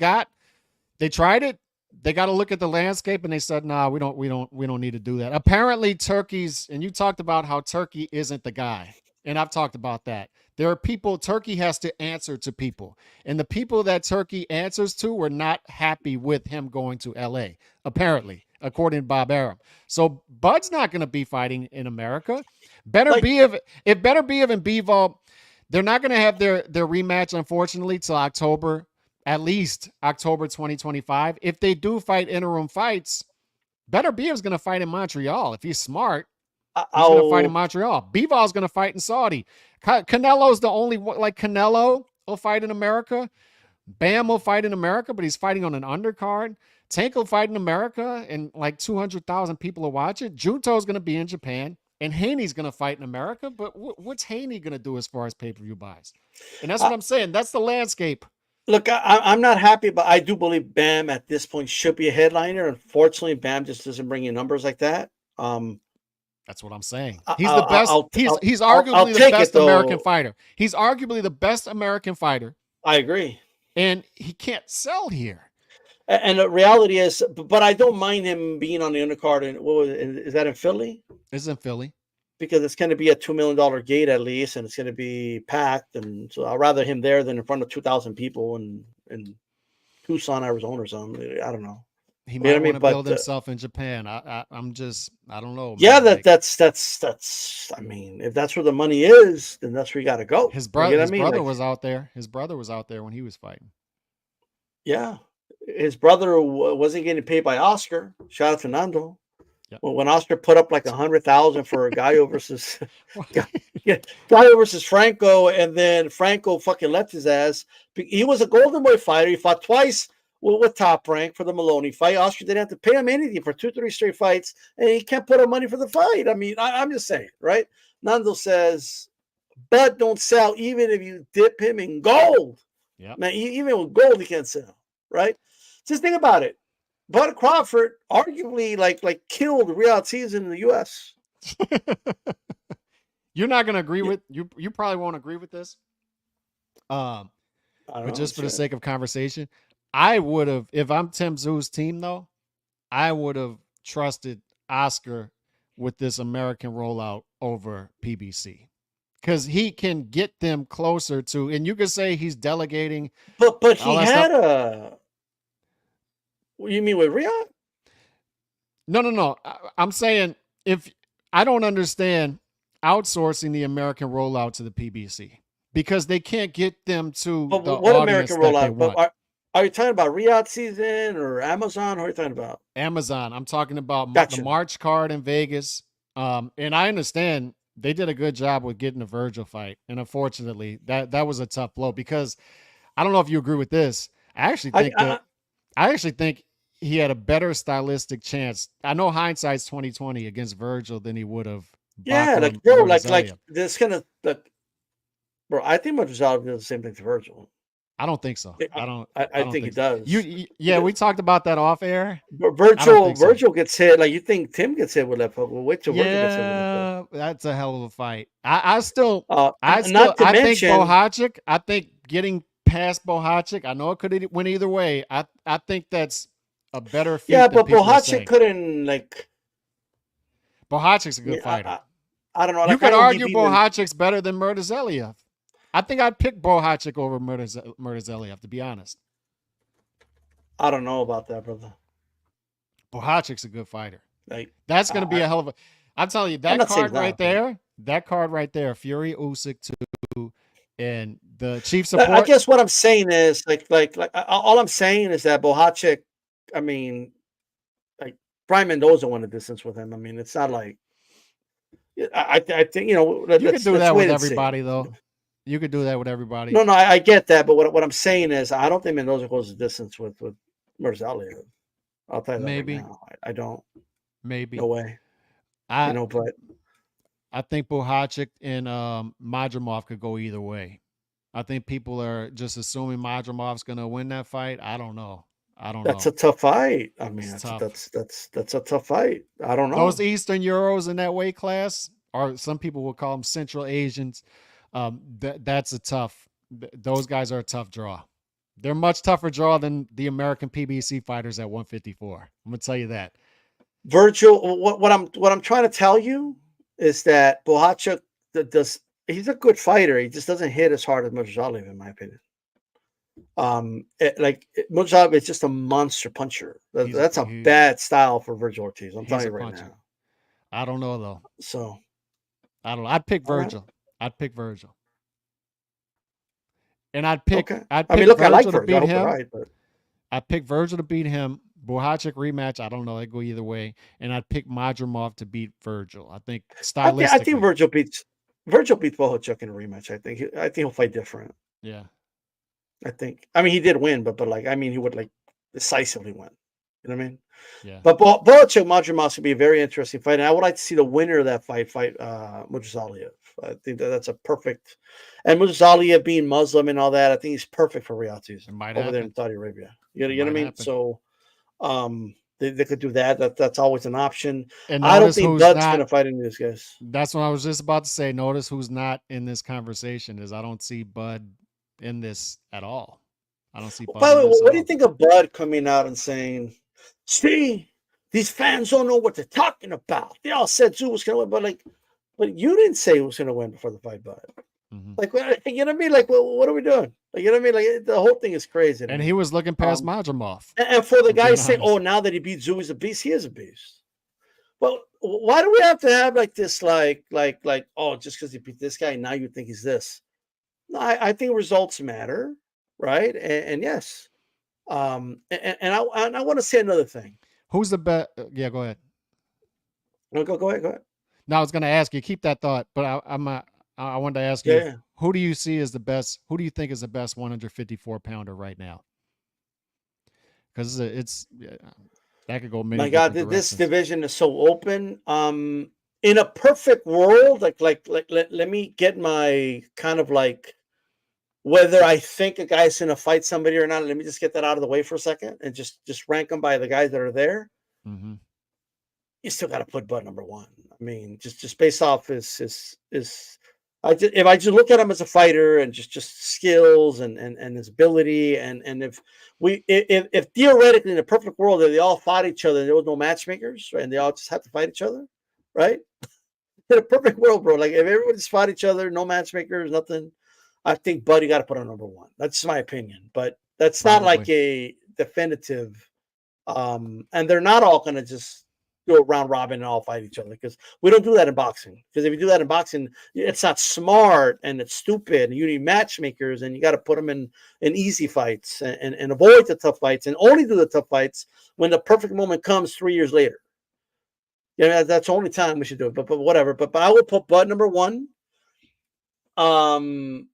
tried it. They got to look at the landscape and they said, nah, we don't need to do that. Apparently Turkey's, and you talked about how Turkey isn't the guy. And I've talked about that. There are people, Turkey has to answer to people. And the people that Turkey answers to were not happy with him going to LA, apparently, according to Bob Arum. So Bud's not going to be fighting in America. Better be and Bivol, they're not going to have their rematch, unfortunately, till October, at least October 2025. If they do fight interim fights, Better is going to fight in Montreal. If he's smart, he's going to fight in Montreal. Bivol's going to fight in Saudi. Canelo's the only one. Like, Canelo will fight in America. Bam will fight in America, but he's fighting on an undercard. Tank will fight in America, and like 200,000 people will watch it. Junto's going to be in Japan. And Haney's going to fight in America, but what's Haney going to do as far as pay-per-view buys? And that's what I'm saying. That's the landscape. Look, I'm not happy, but I do believe Bam at this point should be a headliner. Unfortunately, Bam just doesn't bring in numbers like that. That's what I'm saying. He's the best. He's arguably the best American fighter. He's arguably the best American fighter. I agree. And he can't sell here. And the reality is, but I don't mind him being on the undercard. And is that in Philly? It's in Philly. Because it's going to be a $2 million gate at least, and it's going to be packed. And so I'd rather him there than in front of 2,000 people in Tucson, Arizona or something. I don't know. He might want to build himself in Japan. I don't know. Yeah, man. That's. I mean, if that's where the money is, then that's where you got to go. His brother was out there. His brother was out there when he was fighting. Yeah, his brother wasn't getting paid by Oscar. Shout out to Nando. Yep. When Oscar put up like 100,000 for Gallo versus Gallo versus Franco, and then Franco fucking left his ass. He was a Golden Boy fighter. He fought twice with Top Rank for the Maloney fight. Oscar didn't have to pay him anything for 2-3 straight fights, and he can't put up money for the fight. I mean, I'm just saying, right? Nando says, "But don't sell even if you dip him in gold." Yeah, man, even with gold, he can't sell, right? Just think about it. Bud Crawford arguably like killed Riyadh season in the U.S. You're not going to agree with you. You probably won't agree with this. But just for the sake of conversation, I would have, if I'm Tim Tszyu's team though, I would have trusted Oscar with this American rollout over PBC because he can get them closer to. And you could say he's delegating, but he had a. What you mean with Riyadh? No. I'm saying if I don't understand outsourcing the American rollout to the PBC because they can't get them to but the what audience American that rollout? they want. But are you talking about Riyadh season or Amazon? What are you talking about? Amazon. I'm talking about Gotcha. the March card in Vegas. And I understand they did a good job with getting the Virgil fight. And unfortunately, that was a tough blow because I don't know if you agree with this. I actually think he had a better stylistic chance. I know hindsight's 2020 against Virgil than he would have. Yeah, like bro, like this kind of bro. I think Murtazaliev does the same thing to Virgil. I don't think so. I think he does. We talked about that off air. Virgil gets hit. Like you think Tim gets hit with that hook. Well, wait till Virgil gets hit with that hook. That's a hell of a fight. I think Bohacik. I think getting past Bohacik. I know it could win either way. I think that's a better feat. Yeah, but Bohacik couldn't like. Bohacik's a good fighter. I don't know. You could argue Bohacik's better than Murtazaliev. I think I'd pick Bohacik over Murtazaliev, to be honest. I don't know about that, brother. Bohacik's a good fighter. Like that's going to be a hell of a. I'm telling you, that card right there, Fury Usyk 2, and the chief support. I guess what I'm saying is like all I'm saying is that Bohacik. I mean, like Brian Mendoza won a distance with him. I mean, it's not like. I think you could do that with everybody though. You could do that with everybody. No, I get that, but what I'm saying is, I don't think Mendoza goes the distance with Murtazaliev. I'll tell you that maybe. Right now. I don't. Maybe. No way. But I think Bohacik and Madrimov could go either way. I think people are just assuming Madramov's going to win that fight. I don't know. That's a tough fight. I mean, It's that's tough. that's a tough fight. I don't Those know. Eastern Euros in that weight class, or some people will call them Central Asians, that's a tough. Those guys are a tough draw. They're much tougher draw than the American PBC fighters at 154. I'm gonna tell you that. Virgil, what I'm trying to tell you is that Bohachuk does he's a good fighter. He just doesn't hit as hard as Murtazaliev, in my opinion. Murtazaliev is just a monster puncher. That's a bad style for Virgil Ortiz. I'm telling you right now. I don't know though. So I don't know. I'd pick Virgil. Right. I'd pick Virgil. And I'd pick. Okay. I'd pick Virgil I like to beat him. Right, but... I'd pick Virgil to beat him. Bohachuk rematch. I don't know. They go either way. And I'd pick Madrimov to beat Virgil. I think stylistically. I think Virgil beats Bohachuk in a rematch. I think he'll fight different. Yeah. I think. I mean, he did win, but he would like decisively win. You know what I mean? Yeah. But Bohachuk Madrimov would be a very interesting fight, and I would like to see the winner of that fight Murtazaliev. I think that's a perfect. And Murtazaliev being Muslim and all that, I think he's perfect for Riyadh over there in Saudi Arabia. You know what I mean? Happen. So, they could do that. That's always an option. And I don't think Bud's going to fight any of these guys. That's what I was just about to say. Notice who's not in this conversation is I don't see Bud in this at all. I don't see Bud. By the way, what do you think of Bud coming out and saying, "See, these fans don't know what they're talking about. They all said Tszyu was going to win, but you didn't say who was going to win before the fight, Bud." Mm-hmm. Like, you know what I mean? Like, what are we doing? Like, you know what I mean? Like, the whole thing is crazy. And he was looking past Madrimov. And for the guy saying, "Oh, now that he beat Tszyu, he's a beast," he is a beast. Well, why do we have to have like this, like, oh, just because he beat this guy, now you think he's this? No, I think results matter, right? And yes, and I want to say another thing. Who's the best? Yeah, go ahead. No, go ahead. No, I was going to ask you. Keep that thought, but I wanted to ask you, who do you see as the best? Who do you think is the best 154 pounder right now? Because it's that could go many. My God, this division is so open. In a perfect world, let me get my kind of like whether I think a guy's going to fight somebody or not. Let me just get that out of the way for a second and just rank them by the guys that are there. Mm-hmm. You still got to put Bud number one. I mean, just based off his. If I just look at him as a fighter and just skills and his ability and if theoretically in a perfect world they all fought each other and there was no matchmakers, right, and they all just had to fight each other, right? In a perfect world, bro, like if everybody just fought each other, no matchmakers, nothing, I think Buddy got to put on number one. That's my opinion, but that's not like a definitive. And they're not all going to just go round robin and all fight each other because we don't do that in boxing. Because if you do that in boxing, it's not smart and it's stupid. And you need matchmakers and you got to put them in easy fights and avoid the tough fights and only do the tough fights when the perfect moment comes 3 years later. Yeah, that's the only time we should do it. But whatever. But I will put Bud number one. Madrimov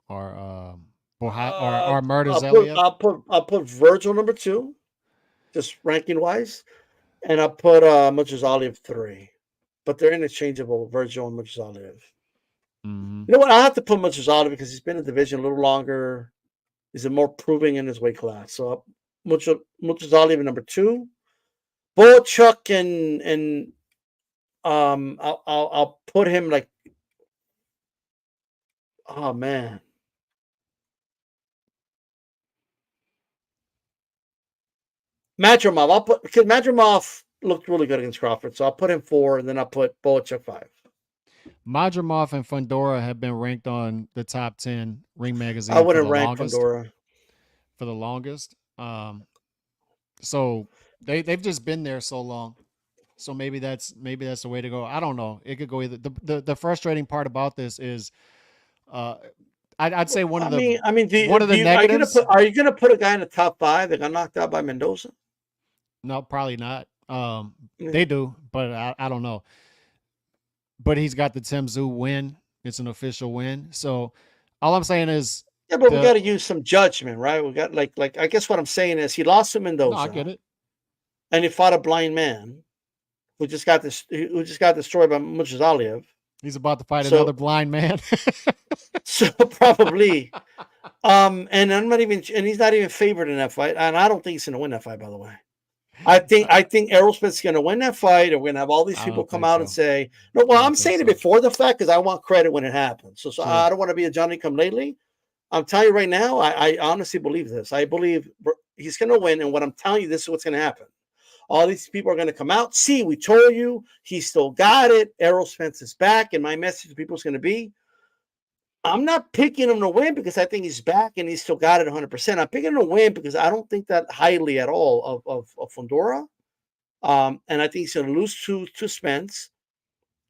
or Murtazaliev. I'll put Virgil number two. Just ranking wise, and I put Murtazaliev 3, but they're interchangeable. Virgil and Murtazaliev. Mm-hmm. You know what? I have to put Murtazaliev because he's been in the division a little longer. He's more proving in his weight class. So Murtazaliev number 2, Bohachuk and I'll put him like, oh man. Madrimov, because Madrimov looked really good against Crawford, so I'll put him 4, and then I'll put Bohachuk 5. Madrimov and Fundora have been ranked on the top 10 Ring Magazine. I wouldn't rank Fundora for the longest. So they've just been there so long. So maybe that's the way to go. I don't know. It could go either. The frustrating part about this is, I'd say one of the negatives. Are you gonna put a guy in the top 5 that got knocked out by Mendoza? No, probably not. They do, but I don't know. But he's got the Tim Tszyu win. It's an official win. So all I'm saying is, yeah, but we got to use some judgment, right? We got like I guess what I'm saying is he lost to Mendoza. No, I get it. And he fought a blind man who just got destroyed by Murtazaliev. He's about to fight So- another blind man. So probably. And I'm not even, and he's not even favored in that fight. And I don't think he's gonna win that fight, by the way. I think Errol Spence gonna win that fight, and we're gonna have all these I people don't come think out and so. say, no, well, I don't I'm think saying it so. before the fact because I want credit when it happens. So Sure. I don't want to be a Johnny come lately. I'm telling you right now, I honestly believe this. I believe he's gonna win, and what I'm telling you, this is what's gonna happen. All these people are going to come out. See, we told you. He still got it. Errol Spence is back. And my message to people is going to be, I'm not picking him to win because I think he's back and he's still got it 100%. I'm picking him to win because I don't think that highly at all of Fundora. And I think he's going to lose to Spence.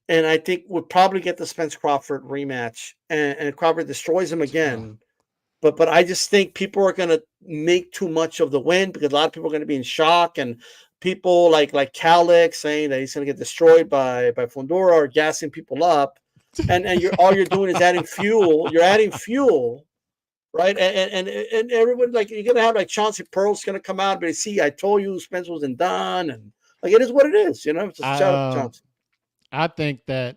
And I think we'll probably get the Spence Crawford rematch. And Crawford destroys him again. But I just think people are going to make too much of the win because a lot of people are going to be in shock, and people like Kalik saying that he's going to get destroyed by Fundora are gassing people up, and all you're doing is adding fuel. You're adding fuel, right? And everyone, like, you're going to have like Chauncey Pearl's going to come out, but see, I told you Spence wasn't done, and like it is what it is, you know. Just shout out to Chauncey. I think that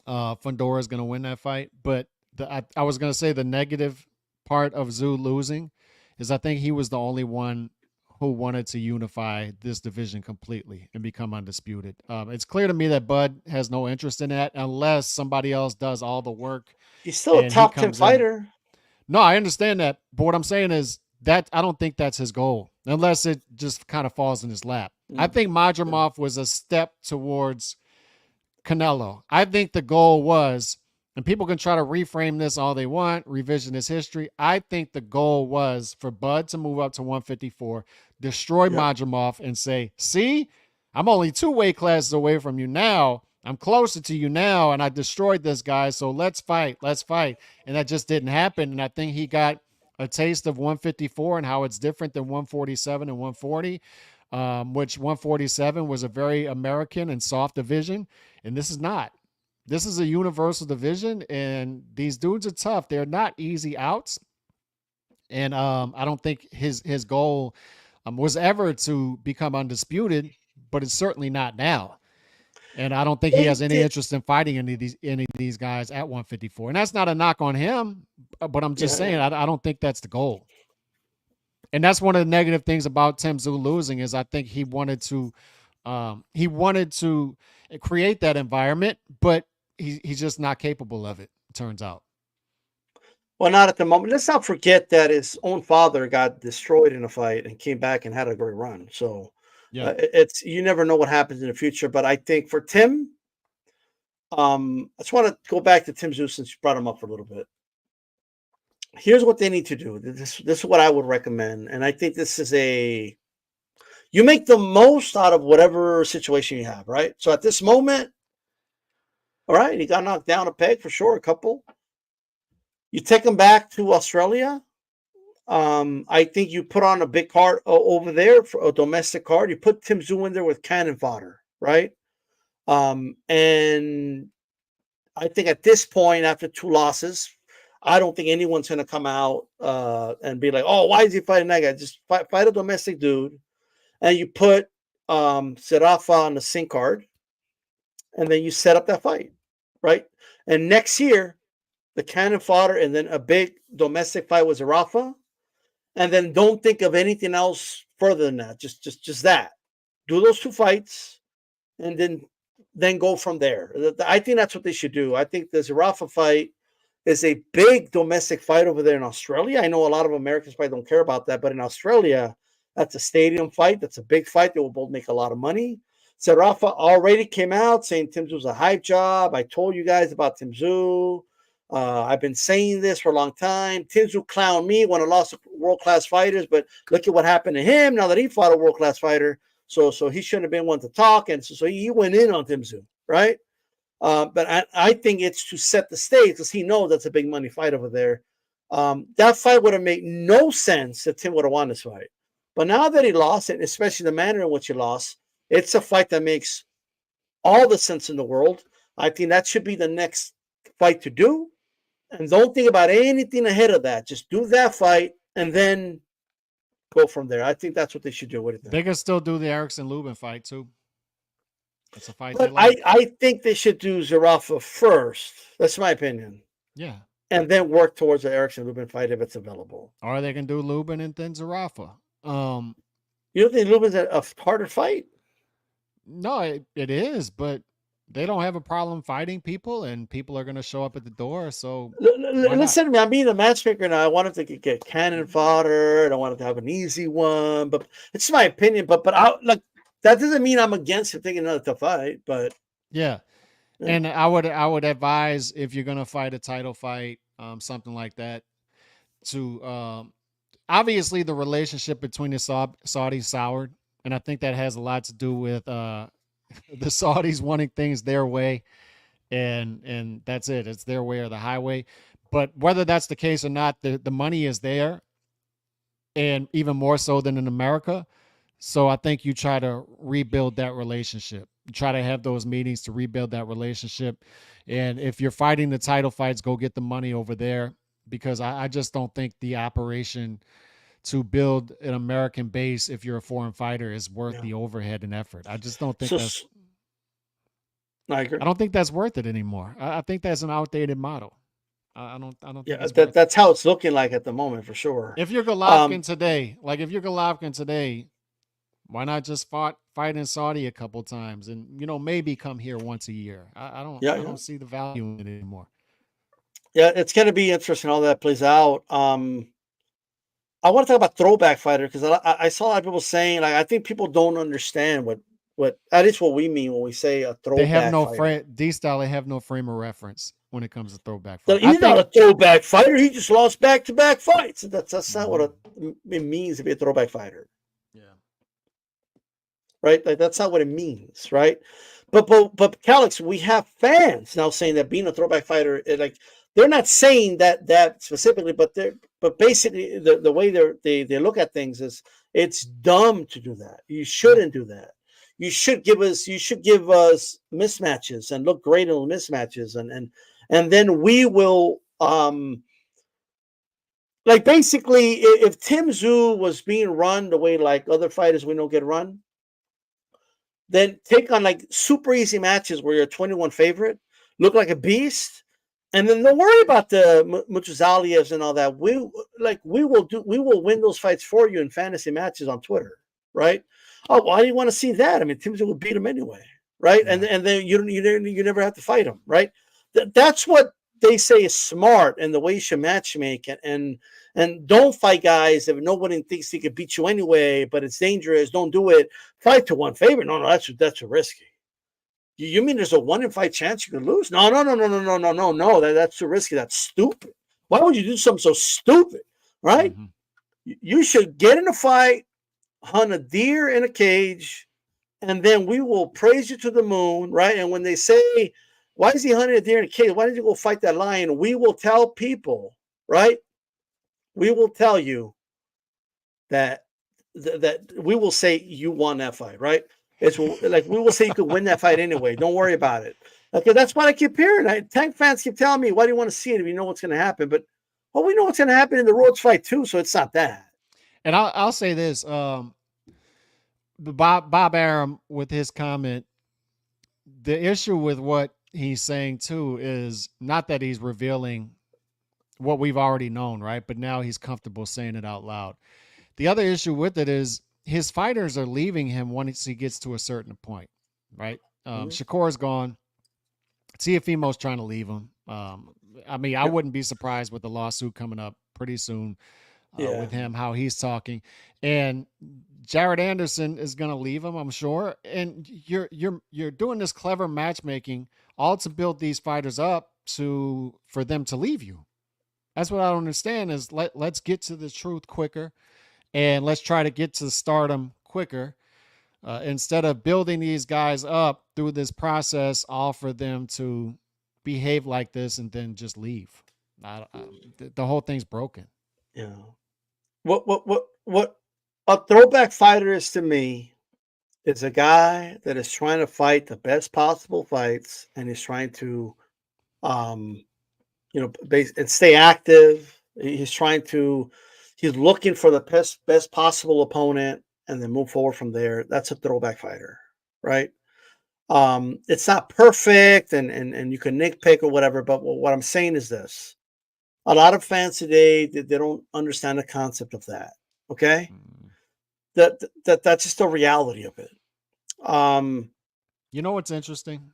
Fundora is going to win that fight, but I was going to say the negative part of Tszyu losing is I think he was the only one who wanted to unify this division completely and become undisputed. It's clear to me that Bud has no interest in that unless somebody else does all the work. He's still a top 10 fighter. No, I understand that. But what I'm saying is that I don't think that's his goal unless it just kind of falls in his lap. I think Madrimov was a step towards Canelo. I think the goal was, and people can try to reframe this all they want, revisionist history. I think the goal was for Bud to move up to 154, destroy Madrimov, and say, see, I'm only 2 weight classes away from you now. I'm closer to you now, and I destroyed this guy, so let's fight. And that just didn't happen, and I think he got a taste of 154 and how it's different than 147 and 140, which 147 was a very American and soft division, and this is not. This is a universal division, and these dudes are tough. They're not easy outs. And I don't think his goal was ever to become undisputed, but it's certainly not now. And I don't think he has any interest in fighting any of these guys at 154. And that's not a knock on him, but I'm just saying I don't think that's the goal. And that's one of the negative things about Tim Tszyu losing is I think he wanted to create that environment, but he's just not capable of it, it turns out. Well, not at the moment. Let's not forget that his own father got destroyed in a fight and came back and had a great run. So it's you never know what happens in the future. But I think for Tim, I just want to go back to Tim Tszyu since you brought him up for a little bit. Here's what they need to do. This is what I would recommend. And I think this is you make the most out of whatever situation you have, right? So at this moment, all right, he got knocked down a peg for sure, a couple. You take him back to Australia. I think you put on a big card over there for a domestic card. You put Tim Tszyu in there with cannon fodder, right? And I think at this point, after 2 losses, I don't think anyone's going to come out and be like, oh, why is he fighting that guy? Just fight a domestic dude. And you put Serafa on the sync card. And then you set up that fight, right? And next year, the cannon fodder and then a big domestic fight with Zerafa. And then don't think of anything else further than that. Just that. Do those 2 fights and then go from there. I think that's what they should do. I think the Zerafa fight is a big domestic fight over there in Australia. I know a lot of Americans probably don't care about that, but in Australia, that's a stadium fight. That's a big fight. They will both make a lot of money. Serafa already came out saying Tim Tszyu was a hype job. I told you guys about Tim Tszyu. I've been saying this for a long time. Tim Tszyu clowned me when I lost to world-class fighters, but look at what happened to him now that he fought a world-class fighter. So he shouldn't have been one to talk, and so he went in on Tim Tszyu, right? But I think it's to set the stage because he knows that's a big money fight over there. That fight would have made no sense if Tim would have won this fight. But now that he lost it, especially the manner in which he lost, it's a fight that makes all the sense in the world. I think that should be the next fight to do. And don't think about anything ahead of that. Just do that fight and then go from there. I think that's what they should do. What do you think? They can still do the Erickson Lubin fight too. It's a fight they But like. I think they should do Zerafa first. That's my opinion. Yeah. And then work towards the Erickson Lubin fight if it's available. Or they can do Lubin and then Zerafa. You don't think Lubin's a harder fight? No, it is, but they don't have a problem fighting people, and people are going to show up at the door. So why not? Listen to me. I'm being a matchmaker now. I want him to get cannon fodder. I don't want him to have an easy one. But it's my opinion. But like that doesn't mean I'm against him taking another tough fight. But Yeah. Yeah. And I would advise, if you're going to fight a title fight, something like that, to obviously the relationship between the Saudis soured, and I think that has a lot to do with the Saudis wanting things their way, and that's it. It's their way or the highway. But whether that's the case or not, the money is there, and even more so than in America. So I think you try to rebuild that relationship. You try to have those meetings to rebuild that relationship. And if you're fighting the title fights, go get the money over there, because I just don't think the operation to build an American base, if you're a foreign fighter, is worth the overhead and effort. I just don't think I agree. I don't think that's worth it anymore. I think that's an outdated model. I don't think it's worth that's how it's looking like at the moment for sure. If you're Golovkin today, why not just fight in Saudi a couple times and maybe come here once a year? I don't see the value in it anymore. Yeah, it's going to be interesting how that plays out. I want to talk about throwback fighter, because I saw a lot of people saying, like, I think people don't understand what that is what we mean when we say a throwback. They have no fighter. D-style. They have no frame of reference when it comes to throwback So fighter. he's not a throwback fighter. He just lost back-to-back fights. That's not what it means to be a throwback fighter. Yeah. Right? Like, that's not what it means, right? But Calix, we have fans now saying that being a throwback fighter, like, they're not saying that specifically, but basically the way they look at things is it's dumb to do that. You shouldn't do that. You should give us mismatches and look great in mismatches, and then we will like, basically, if Tim Tszyu was being run the way like other fighters we know get run, then take on like super easy matches where you're a 21 favorite, look like a beast, and then don't worry about the Murtazalievs and all that. We will win those fights for you in fantasy matches on Twitter, right? Oh, why do you want to see that? I mean, Tim Tszyu will beat him anyway, right? Yeah. And then you never have to fight him, right? That's what they say is smart, and the way you should matchmake, and don't fight guys if nobody thinks he could beat you anyway, but it's dangerous. Don't do it. Fight to one favorite. No, that's too risky. You mean there's a 1 in 5 chance you could lose? No. That's too risky. That's stupid. Why would you do something so stupid, right? Mm-hmm. You should get in a fight, hunt a deer in a cage, and then we will praise you to the moon, right? And when they say, why is he hunting a deer in a cage? Why didn't you go fight that lion? We will tell people, right? We will tell you that we will say you won that fight, right? It's like we will say you could win that fight anyway. Don't worry about it. Okay, that's what I keep hearing. Tank fans keep telling me, why do you want to see it if you know what's going to happen? But we know what's going to happen in the Rhodes fight too, so it's not that. And I'll say this: Bob Arum, with his comment, the issue with what he's saying too is not that he's revealing what we've already known, right? But now he's comfortable saying it out loud. The other issue with it is his fighters are leaving him once he gets to a certain point, right? Shakur's gone. Tiafimo's trying to leave him. I mean, I wouldn't be surprised with the lawsuit coming up pretty soon with him, how he's talking. And Jared Anderson is going to leave him, I'm sure. And you're doing this clever matchmaking all to build these fighters up for them to leave you. That's what I don't understand is let's get to the truth quicker, and let's try to get to stardom quicker instead of building these guys up through this process, all for them to behave like this and then just leave. The whole thing's broken. Yeah. What a throwback fighter is to me is a guy that is trying to fight the best possible fights, and he's trying to and stay active. He's looking for the best possible opponent and then move forward from there. That's a throwback fighter, right? It's not perfect, and you can nitpick or whatever. But what I'm saying is this: a lot of fans today they don't understand the concept of that. Okay, that's just the reality of it. You know what's interesting?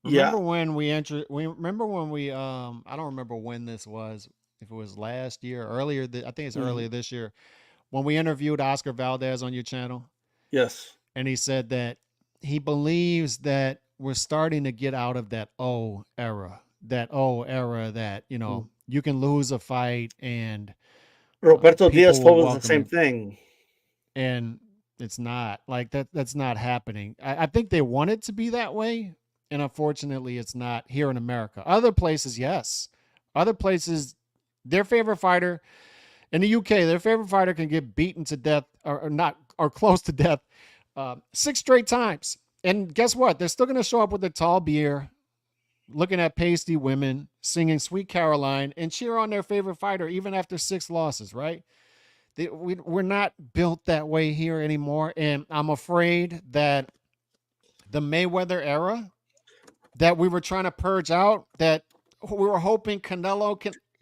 Yeah. Remember when we entered? We remember when we I don't remember when this was. If it was last year, earlier, I think it's Mhm. earlier this year, when we interviewed Oscar Valdez on your channel, Yes. and he said that he believes that we're starting to get out of that era that Mm. you can lose a fight and Roberto Diaz people will told us the welcome same it, thing. and it's not like that. That's not happening. I think they want it to be that way, and unfortunately, it's not here in America. Other places, yes. Other places, their favorite fighter in the UK, their favorite fighter can get beaten to death or not or close to death 6 straight times. And guess what? They're still going to show up with a tall beer, looking at pasty women, singing Sweet Caroline, and cheer on their favorite fighter even after 6 losses, right? We're not built that way here anymore. And I'm afraid that the Mayweather era that we were trying to purge out, that we were hoping Canelo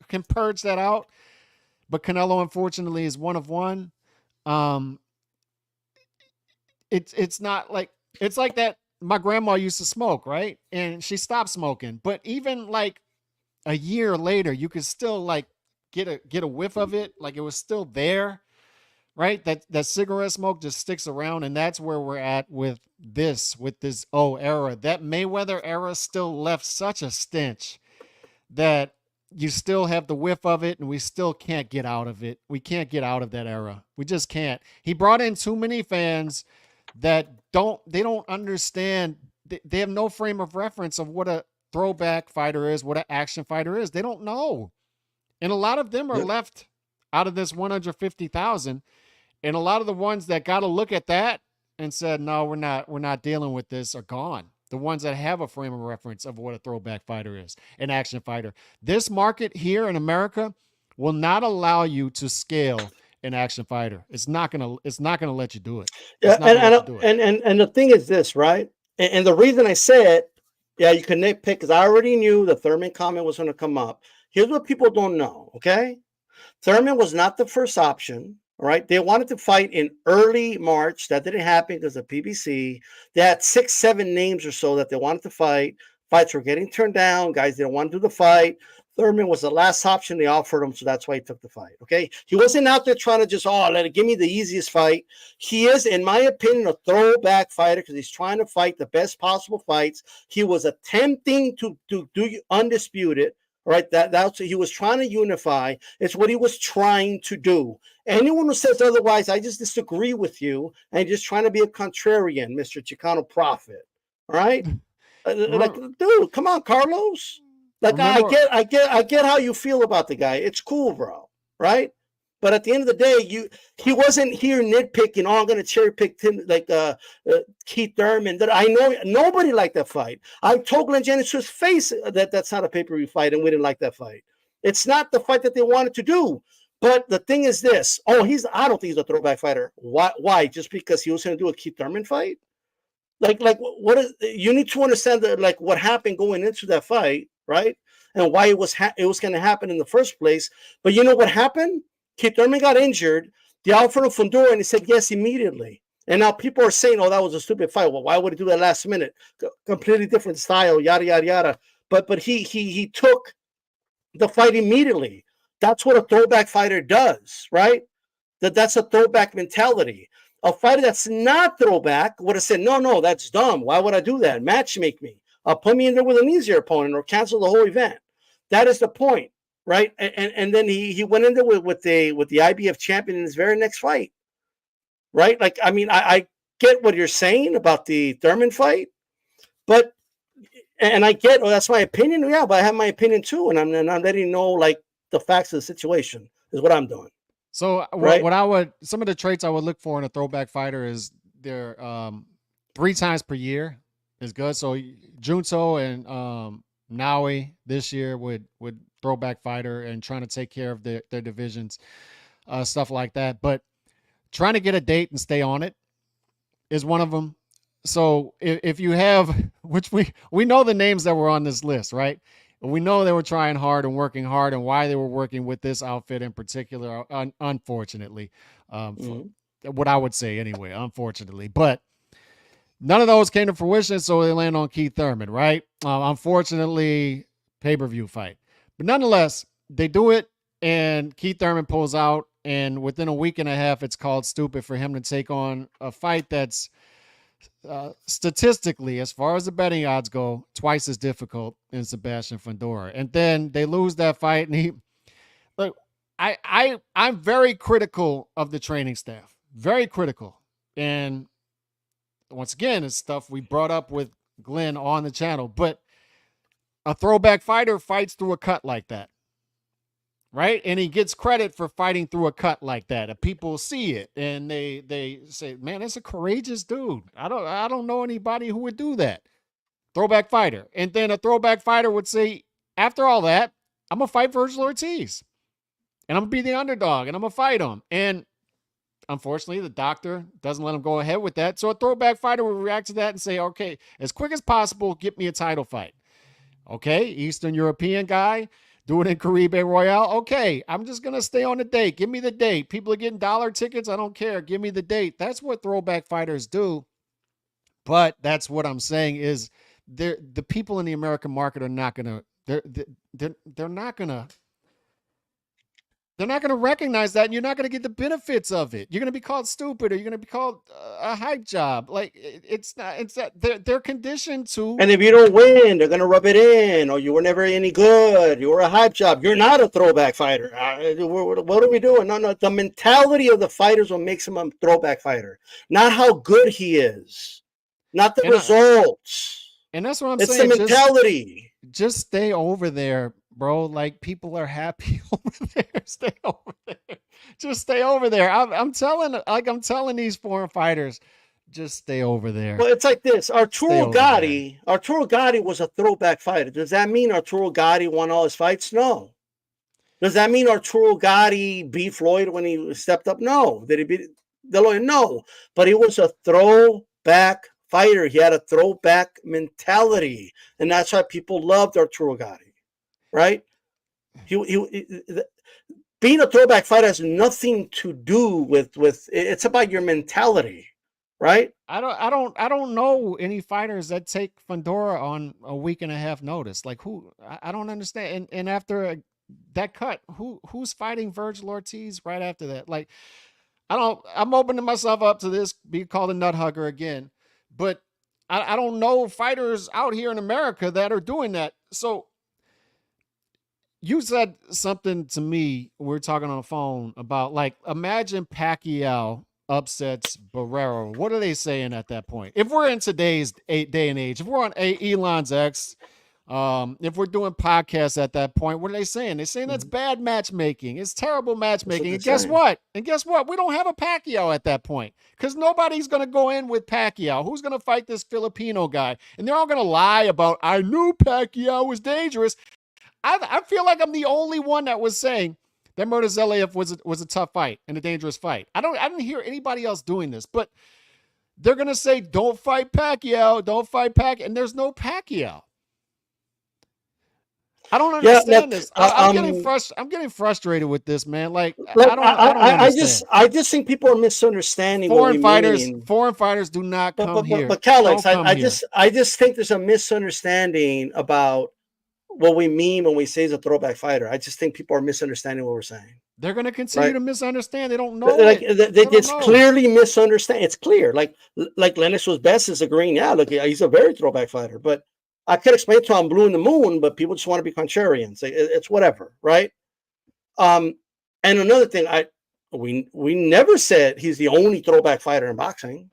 can purge that out, but Canelo unfortunately is one of one. Um, it's not like it's like that. My grandma used to smoke, right? And she stopped smoking. But even like a year later, you could still like get a whiff of it. Like it was still there, right? That cigarette smoke just sticks around, and that's where we're at with this era. That Mayweather era still left such a stench that you still have the whiff of it, and we still can't get out of it. We can't get out of that era. We just can't. He brought in too many fans that don't understand. They have no frame of reference of what a throwback fighter is, what an action fighter is. They don't know. And a lot of them are Yep. left out of this 150,000. And a lot of the ones that got to look at that and said, no, we're not dealing with this are gone. The ones that have a frame of reference of what a throwback fighter is, an action fighter. This market here in America will not allow you to scale an action fighter. It's not gonna let you do it. Yeah, It's not gonna let you do it. and the thing is this, right? And the reason I said, yeah, you can nitpick because I already knew the Thurman comment was going to come up. Here's what people don't know, okay? Thurman was not the first option, all right? They wanted to fight in early March. That didn't happen because of PBC. They had 6, 7 names or so that they wanted to fight. Fights were getting turned down. Guys didn't want to do the fight. Thurman was the last option they offered him, so that's why he took the fight. Okay, he wasn't out there trying to just give me the easiest fight. He is, in my opinion, a throwback fighter because he's trying to fight the best possible fights. He was attempting to do undisputed. Right, that's he was trying to unify. It's what he was trying to do. Anyone who says otherwise, I just disagree with you, and just trying to be a contrarian, Mr. Chicano Prophet. All right, like, Remember, dude, come on, Carlos. Like, remember I get how you feel about the guy. It's cool, bro. Right? But at the end of the day, he wasn't here nitpicking. Oh, I'm gonna cherry pick Tim Keith Thurman. That I know nobody liked that fight. I told Glenn Jennings to his face that that's not a pay-per-view fight, and we didn't like that fight. It's not the fight that they wanted to do. But the thing is this: oh, I don't think he's a throwback fighter. Why? Why? Just because he was going to do a Keith Thurman fight? Like what is? You need to understand that like what happened going into that fight, right? And why it was going to happen in the first place. But you know what happened? Keith Thurman got injured. They offered him Fundora, and he said yes immediately. And now people are saying, "Oh, that was a stupid fight." Well, why would he do that last minute? Completely different style, yada yada yada. But he took the fight immediately. That's what a throwback fighter does, right? That's a throwback mentality. A fighter that's not throwback would have said, "No, that's dumb. Why would I do that? Match make me. Put me in there with an easier opponent or cancel the whole event." That is the point, right? And then he went in there with the IBF champion in his very next fight, right? Like, I mean, I get what you're saying about the Thurman fight, but and I get, that's my opinion. Yeah, but I have my opinion too, and I'm letting you know like the facts of the situation is what I'm doing. So Right? what I would some of the traits I would look for in a throwback fighter is they're 3 times per year is good. So Junto and Naui this year would throwback fighter and trying to take care of their divisions, stuff like that. But trying to get a date and stay on it is one of them. So if you have, which we know the names that were on this list, right? We know they were trying hard and working hard, and why they were working with this outfit in particular. Unfortunately, Mhm. what I would say anyway, unfortunately, but none of those came to fruition. So they land on Keith Thurman, right? Unfortunately, pay-per-view fight, but nonetheless, they do it, and Keith Thurman pulls out, and within a week and a half, it's called stupid for him to take on a fight that's statistically, as far as the betting odds go, twice as difficult in Sebastian Fundora. And then they lose that fight, and he look. I'm very critical of the training staff, very critical, and once again, it's stuff we brought up with Glenn on the channel. But a throwback fighter fights through a cut like that, right? And he gets credit for fighting through a cut like that. People see it and they say, "Man, that's a courageous dude. I don't know anybody who would do that." Throwback fighter. And then a throwback fighter would say, "After all that, I'm gonna fight Virgil Ortiz. And I'm gonna be the underdog and I'm gonna fight him." And unfortunately, the doctor doesn't let him go ahead with that. So a throwback fighter would react to that and say, "Okay, as quick as possible, get me a title fight." Okay, Eastern European guy, do it in Caribe Royale. Okay, I'm just going to stay on the date. Give me the date. People are getting dollar tickets. I don't care. Give me the date. That's what throwback fighters do. But that's what I'm saying is the people in the American market are not going to, they're not going to, they're not going to recognize that, and you're not going to get the benefits of it. You're going to be called stupid, or you're going to be called a hype job. Like it's not. It's that they're conditioned to. And if you don't win, they're gonna rub it in. Or you were never any good. You were a hype job. You're not a throwback fighter. What are we doing? No. The mentality of the fighters what makes him a throwback fighter, not how good he is, not the results. And that's what I'm saying. It's the mentality. Just stay over there, bro. Like people are happy over there. Stay over there. Just stay over there. I'm telling these foreign fighters, just stay over there. Well, it's like this. Arturo Gatti was a throwback fighter. Does that mean Arturo Gatti won all his fights? No. Does that mean Arturo Gatti beat Floyd when he stepped up? No. Did he beat De La Hoya? No. But he was a throwback fighter. He had a throwback mentality. And that's why people loved Arturo Gatti. Right? Being a throwback fighter has nothing to do with it's about your mentality. Right? I don't know any fighters that take Fundora on a week and a half notice. Like who? I don't understand. And after that cut, who's fighting Virgil Ortiz right after that? Like I'm opening myself up to this being called a nut hugger again, but I don't know fighters out here in America that are doing that. So you said something to me. We were talking on the phone about like imagine Pacquiao upsets Barrero. What are they saying at that point? If we're in today's day and age, if we're on Elon's X, if we're doing podcasts at that point, what are they saying? They're saying that's bad matchmaking. It's terrible matchmaking. And guess what? We don't have a Pacquiao at that point because nobody's going to go in with Pacquiao. Who's going to fight this Filipino guy? And they're all going to lie about, I knew Pacquiao was dangerous. I feel like I'm the only one that was saying that Murtazaliev was a tough fight and a dangerous fight. I didn't hear anybody else doing this, but they're gonna say, "Don't fight Pacquiao, don't fight Pacquiao," and there's no Pacquiao. I don't understand this. I'm getting frustrated with this, man. Like I just think people are misunderstanding foreign fighters do not come here. But Calix, I just think there's a misunderstanding about what we mean when we say he's a throwback fighter. I just think people are misunderstanding what we're saying. They're going to continue to misunderstand. They don't know. It's clearly misunderstand. It's clear. Like Lennox was best is agreeing. Yeah, look, he's a very throwback fighter. But I could explain to him Blue in the Moon, but people just want to be contrarians. It's whatever, right? And another thing, we never said he's the only throwback fighter in boxing.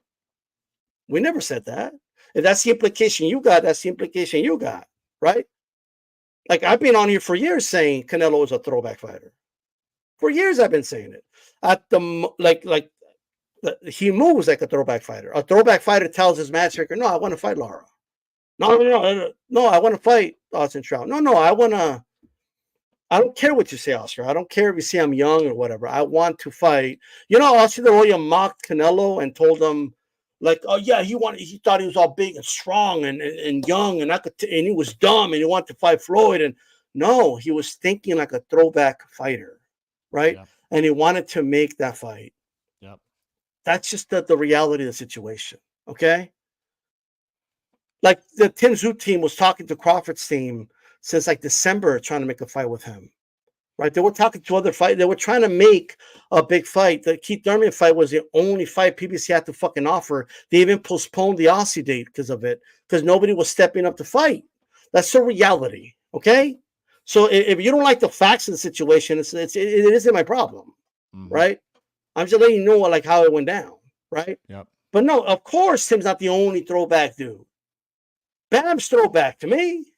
We never said that. If that's the implication you got, that's the implication you got, right? Like I've been on here for years saying Canelo is a throwback fighter. For years I've been saying it. He moves like a throwback fighter. A throwback fighter tells his matchmaker, "No, I want to fight Lara. No, I want to fight Austin Trout. No, I don't care what you say, Oscar. I don't care if you say I'm young or whatever. I want to fight." You know, Austin De La Hoya mocked Canelo and told him, Like, oh yeah, he thought he was all big and strong and young, and and he was dumb, and he wanted to fight Floyd. And no, he was thinking like a throwback fighter, right? Yep. And he wanted to make that fight. Yep. That's just the reality of the situation. Okay. Like the Tim Tszyu team was talking to Crawford's team since like December, trying to make a fight with him. Right? They were talking to other fight. They were trying to make a big fight. The Keith Thurman fight was the only fight PBC had to fucking offer. They even postponed the Aussie date because of it, because nobody was stepping up to fight. That's the reality. Okay. So if you don't like the facts of the situation, it isn't my problem. Mhm. Right? I'm just letting you know like how it went down. Right? Yep. But no, of course, Tim's not the only throwback dude. Bam's throwback to me.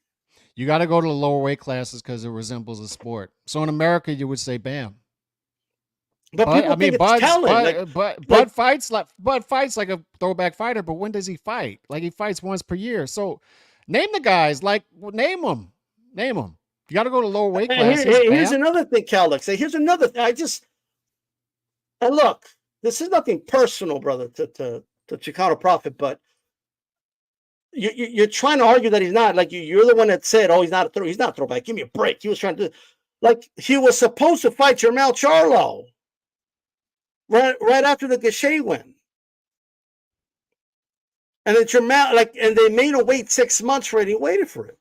You got to go to the lower weight classes because it resembles a sport. So in America, you would say Bam. But people think it's talent. Bud fights like a throwback fighter. But when does he fight? Like he fights once per year. So name the guys. Like name them. You got to go to lower weight classes. Here's another thing, Calix. Here's another thing. And look, this is nothing personal, brother, to Chicano Prophet, but you're trying to argue that he's not. Like you're the one that said, "Oh, he's not throwback. Give me a break." He was trying to, like, he was supposed to fight Jermell Charlo right after the Gachet win, and then Jermell, and they made him wait 6 months for it. He waited for it,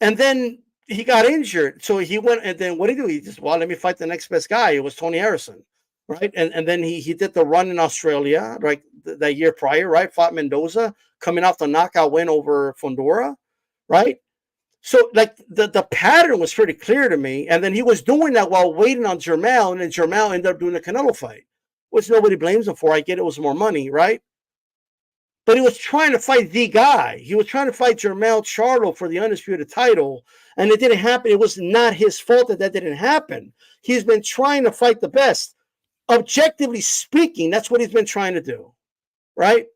and then he got injured, so he went. And then what did he do? He just, well, let me fight the next best guy. It was Tony Harrison, right? And then he did the run in Australia, right, that year prior, right? Fought Mendoza, coming off the knockout win over Fundora, right? So like the pattern was pretty clear to me. And then he was doing that while waiting on Jermell, and then Jermell ended up doing the Canelo fight, which nobody blames him for. I get it was more money, right? But he was trying to fight the guy. He was trying to fight Jermell Charlo for the undisputed title, and it didn't happen. It was not his fault that didn't happen. He's been trying to fight the best. Objectively speaking, that's what he's been trying to do, right?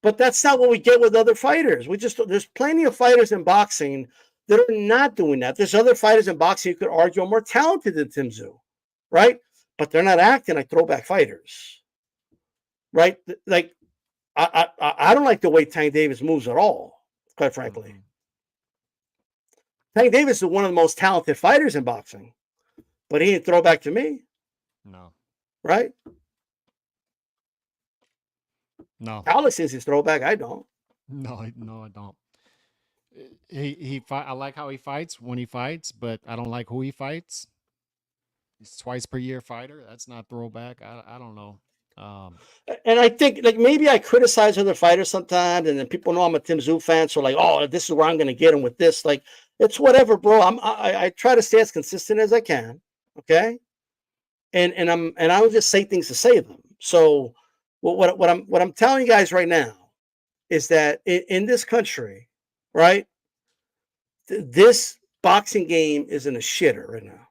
But that's not what we get with other fighters. There's plenty of fighters in boxing that are not doing that. There's other fighters in boxing you could argue are more talented than Tim Tszyu, right? But they're not acting like throwback fighters, right? Like I don't like the way Tank Davis moves at all, quite frankly. Mhm. Tank Davis is one of the most talented fighters in boxing, but he ain't throwback to me. No. Right? No. Alex is his throwback. I don't. No, I don't. I like how he fights when he fights, but I don't like who he fights. He's twice per year fighter. That's not throwback. I don't know. And I think like maybe I criticize other fighters sometimes, and then people know I'm a Tim Tszyu fan, so like, oh, this is where I'm going to get him with this. Like, it's whatever, bro. I try to stay as consistent as I can. Okay. And I will just say things to say them. So what I'm telling you guys right now is that in this country, right, this boxing game is in a shitter right now,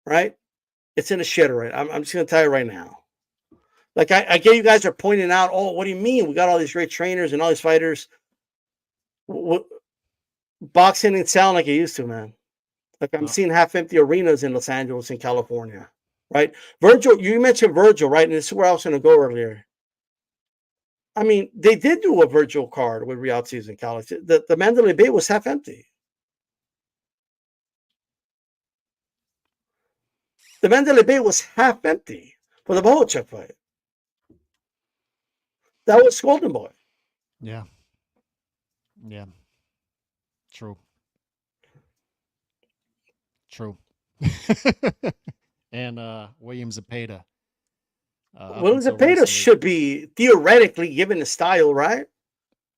right? It's in a shitter right. I'm just gonna tell you right now. Like I get you guys are pointing out, oh, what do you mean? We got all these great trainers and all these fighters. Boxing didn't sound like it used to, man. Like I'm seeing half-empty arenas in Los Angeles and California. Right, Virgil, you mentioned Virgil, right? And this is where I was going to go earlier. I mean, they did do a Virgil card with Realties in college. The Mandalay Bay was half empty. The Mandalay Bay was half empty for the Bohachuk fight. That was Golden Boy. Yeah. Yeah. True. And William Zepeda. William Zepeda should be theoretically given the style, right?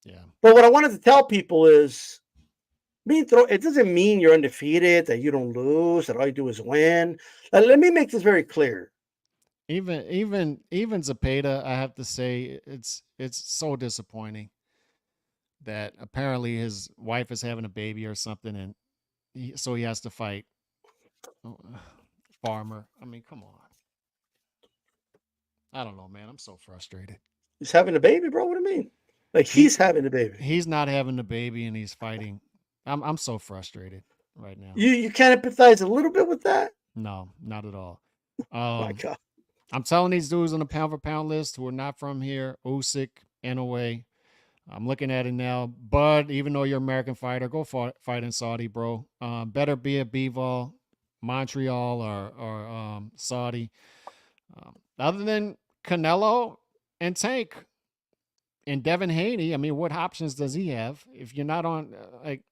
Yeah. But what I wanted to tell people is, it doesn't mean you're undefeated, that you don't lose, that all you do is win. Let me make this very clear. Even Zepeda, I have to say, it's so disappointing that apparently his wife is having a baby or something, and so he has to fight Farmer. I mean, come on. I don't know, man. I'm so frustrated. He's having a baby, bro. What do you mean? Like he's having a baby. He's not having a baby, and he's fighting. I'm so frustrated right now. You can't empathize a little bit with that? No, not at all. My God. I'm telling these dudes on the pound for pound list who are not from here, Usyk, Inoue. I'm looking at it now. Bud, even though you're an American fighter, go fight in Saudi, bro. Better be at Bivol, Montreal, or Saudi. Other than Canelo and Tank and Devin Haney, I mean, what options does he have? If you're not on, like,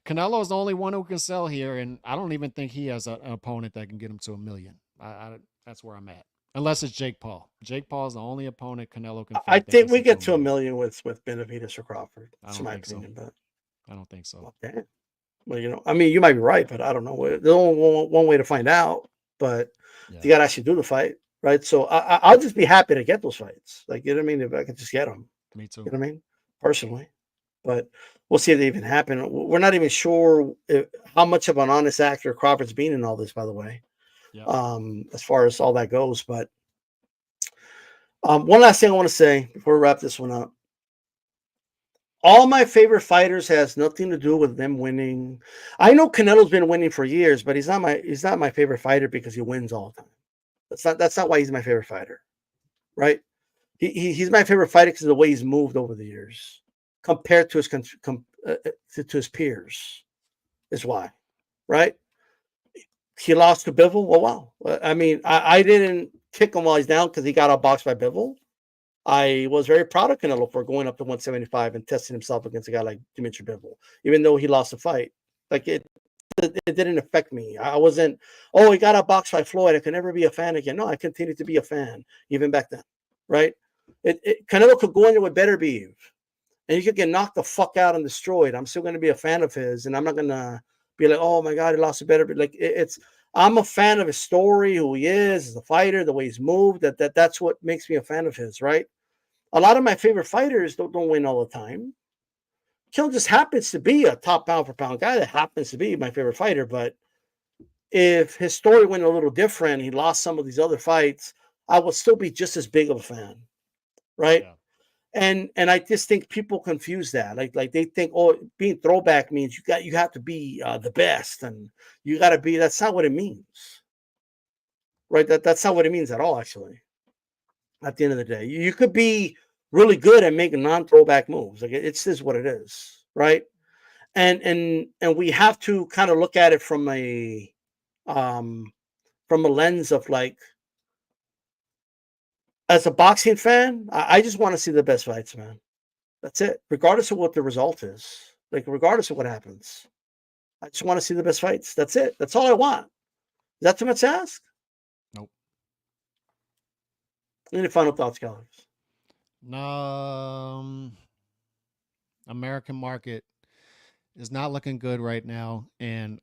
Canelo is the only one who can sell here, and I don't even think he has an opponent that can get him to 1 million. That's where I'm at. Unless it's Jake Paul. Jake Paul is the only opponent Canelo can I fight that think gets we him get to to 1 a million. million with Benavidez or Crawford. I That's don't my think so. opinion, but I don't think so. okay. Well, I mean, you might be right, but I don't know. There's only one way to find out, but Yeah. you got to actually do the fight, right? So I'll just be happy to get those fights. Like, you know what I mean? If I could just get them, Me too. you know what I mean? Personally, but we'll see if they even happen. We're not even sure how much of an honest actor Crawford's been in all this, by the way, Yeah. as far as all that goes. But one last thing I want to say before we wrap this one up. All my favorite fighters has nothing to do with them winning. I know Canelo's been winning for years, but he's not my favorite fighter because he wins all the time. That's not why he's my favorite fighter, right? He's my favorite fighter because of the way he's moved over the years compared to his peers. Is why, right? He lost to Bivol. Oh wow! I mean, I didn't kick him while he's down because he got outboxed by Bivol. I was very proud of Canelo for going up to 175 and testing himself against a guy like Dimitri Bivol, even though he lost the fight. Like it didn't affect me. I wasn't, oh, he got outboxed by Floyd. I could never be a fan again. No, I continued to be a fan even back then, right? Canelo could go in there with better beef, and he could get knocked the fuck out and destroyed. I'm still going to be a fan of his, and I'm not going to be like, oh my god, he lost a better. But like I'm a fan of his story, who he is as a fighter, the way he's moved. That's what makes me a fan of his, right? A lot of my favorite fighters don't win all the time. Kill just happens to be a top pound for pound guy that happens to be my favorite fighter. But if his story went a little different, he lost some of these other fights, I would still be just as big of a fan, right? Yeah. And I just think people confuse that. Like they think, oh, being throwback means you have to be the best, and you got to be. That's not what it means, right? That's not what it means at all. Actually, at the end of the day, you could be really good at making non-throwback moves. Like it's just what it is, right? And we have to kind of look at it from a lens of like, as a boxing fan, I just want to see the best fights, man. That's it. Regardless of what the result is, like regardless of what happens, I just want to see the best fights. That's it. That's all I want. Is that too much to ask? Nope. Any final thoughts, Calvin? American market is not looking good right now, and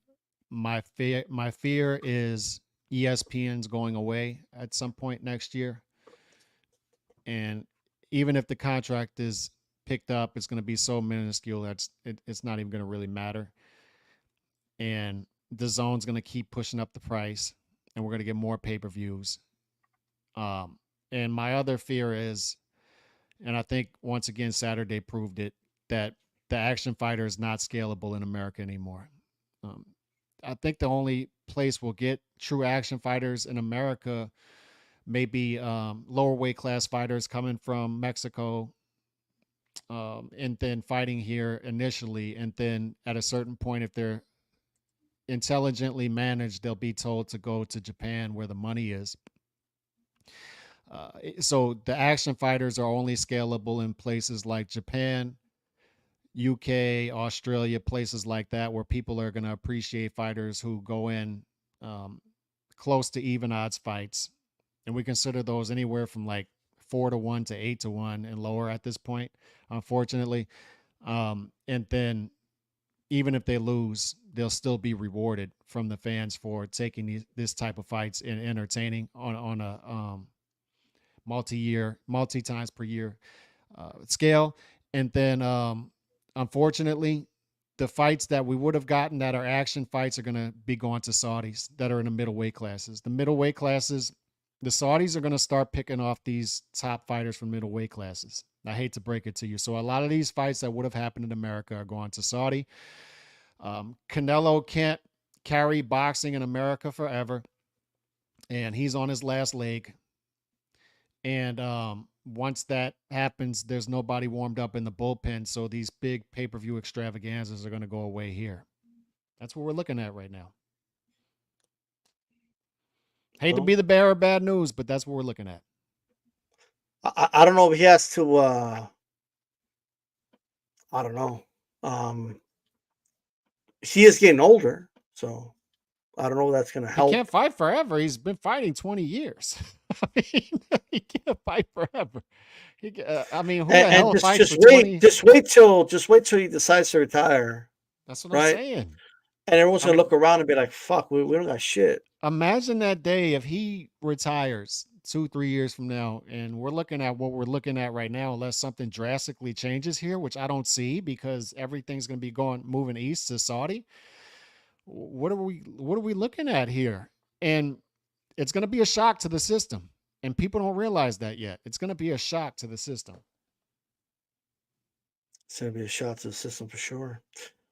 my fear is ESPN's going away at some point next year, and even if the contract is picked up, it's going to be so minuscule that it's not even going to really matter, and the zone's going to keep pushing up the price, and we're going to get more pay-per-views. And my other fear is, and I think once again Saturday proved it, that the action fighter is not scalable in America anymore. I think the only place we'll get true action fighters in America may be lower weight class fighters coming from Mexico, and then fighting here initially, and then at a certain point, if they're intelligently managed, they'll be told to go to Japan where the money is. So the action fighters are only scalable in places like Japan, UK, Australia, places like that, where people are going to appreciate fighters who go in close to even odds fights. And we consider those anywhere from like 4-1 to 8-1 and lower at this point, unfortunately. And then even if they lose, they'll still be rewarded from the fans for taking this type of fights and entertaining on a multi times per year scale. And then unfortunately, the fights that we would have gotten that are action fights are going to be going to Saudis that are in the middleweight classes. The middleweight classes, the Saudis are going to start picking off these top fighters from middleweight classes. I hate to break it to you. So a lot of these fights that would have happened in America are going to Saudi. Canelo can't carry boxing in America forever. and he's on his last leg. And once that happens, there's nobody warmed up in the bullpen, so these big pay-per-view extravaganzas are going to go away here. That's what we're looking at right now. Hate to be the bearer of bad news, but that's what we're looking at. I don't know if he has to. I don't know. He is getting older, so I don't know if that's going to help. He can't fight forever. He's been fighting 20 years. I mean, he can't fight forever. Who the hell fights for 20? Just wait till he decides to retire. That's what I'm saying. And everyone's going to look around and be like, fuck, we don't got shit. Imagine that day if he retires 2-3 years from now, and we're looking at what we're looking at right now, unless something drastically changes here, which I don't see because everything's going to be moving east to Saudi. What are we looking at here? And it's going to be a shock to the system, and people don't realize that yet. It's going to be a shock to the system. It's going to be a shock to the system for sure.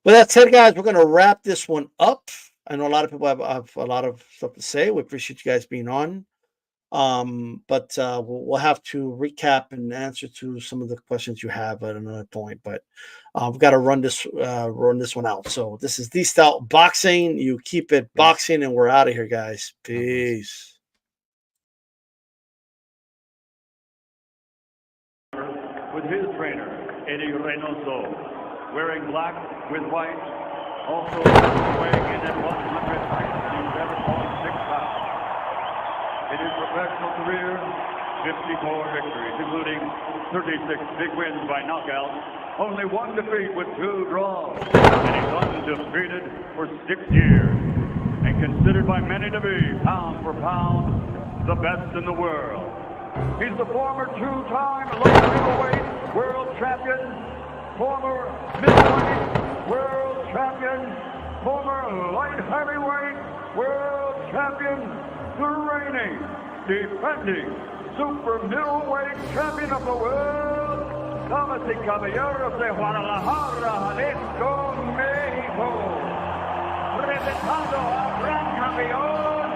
With that said, guys, we're going to wrap this one up. I know a lot of people have a lot of stuff to say. We appreciate you guys being on. But we'll have to recap and answer to some of the questions you have at another point. But we've got to run this one out. So this is The Stout Boxing. You keep it boxing, and we're out of here, guys. Peace. With his trainer, Eddie Reynoso, wearing black with white, also weighing in at 167.6 pounds. In his professional career, 54 victories, including 36 big wins by knockout, only one defeat with 2 draws, and he's undefeated for 6 years, and considered by many to be, pound for pound, the best in the world. He's the former 2-time light middleweight world champion, former middleweight world champion, former light heavyweight world champion, the reigning, defending super middleweight champion of the world, damas y caballeros de Guadalajara, Jalisco, México, presentando al gran campeón,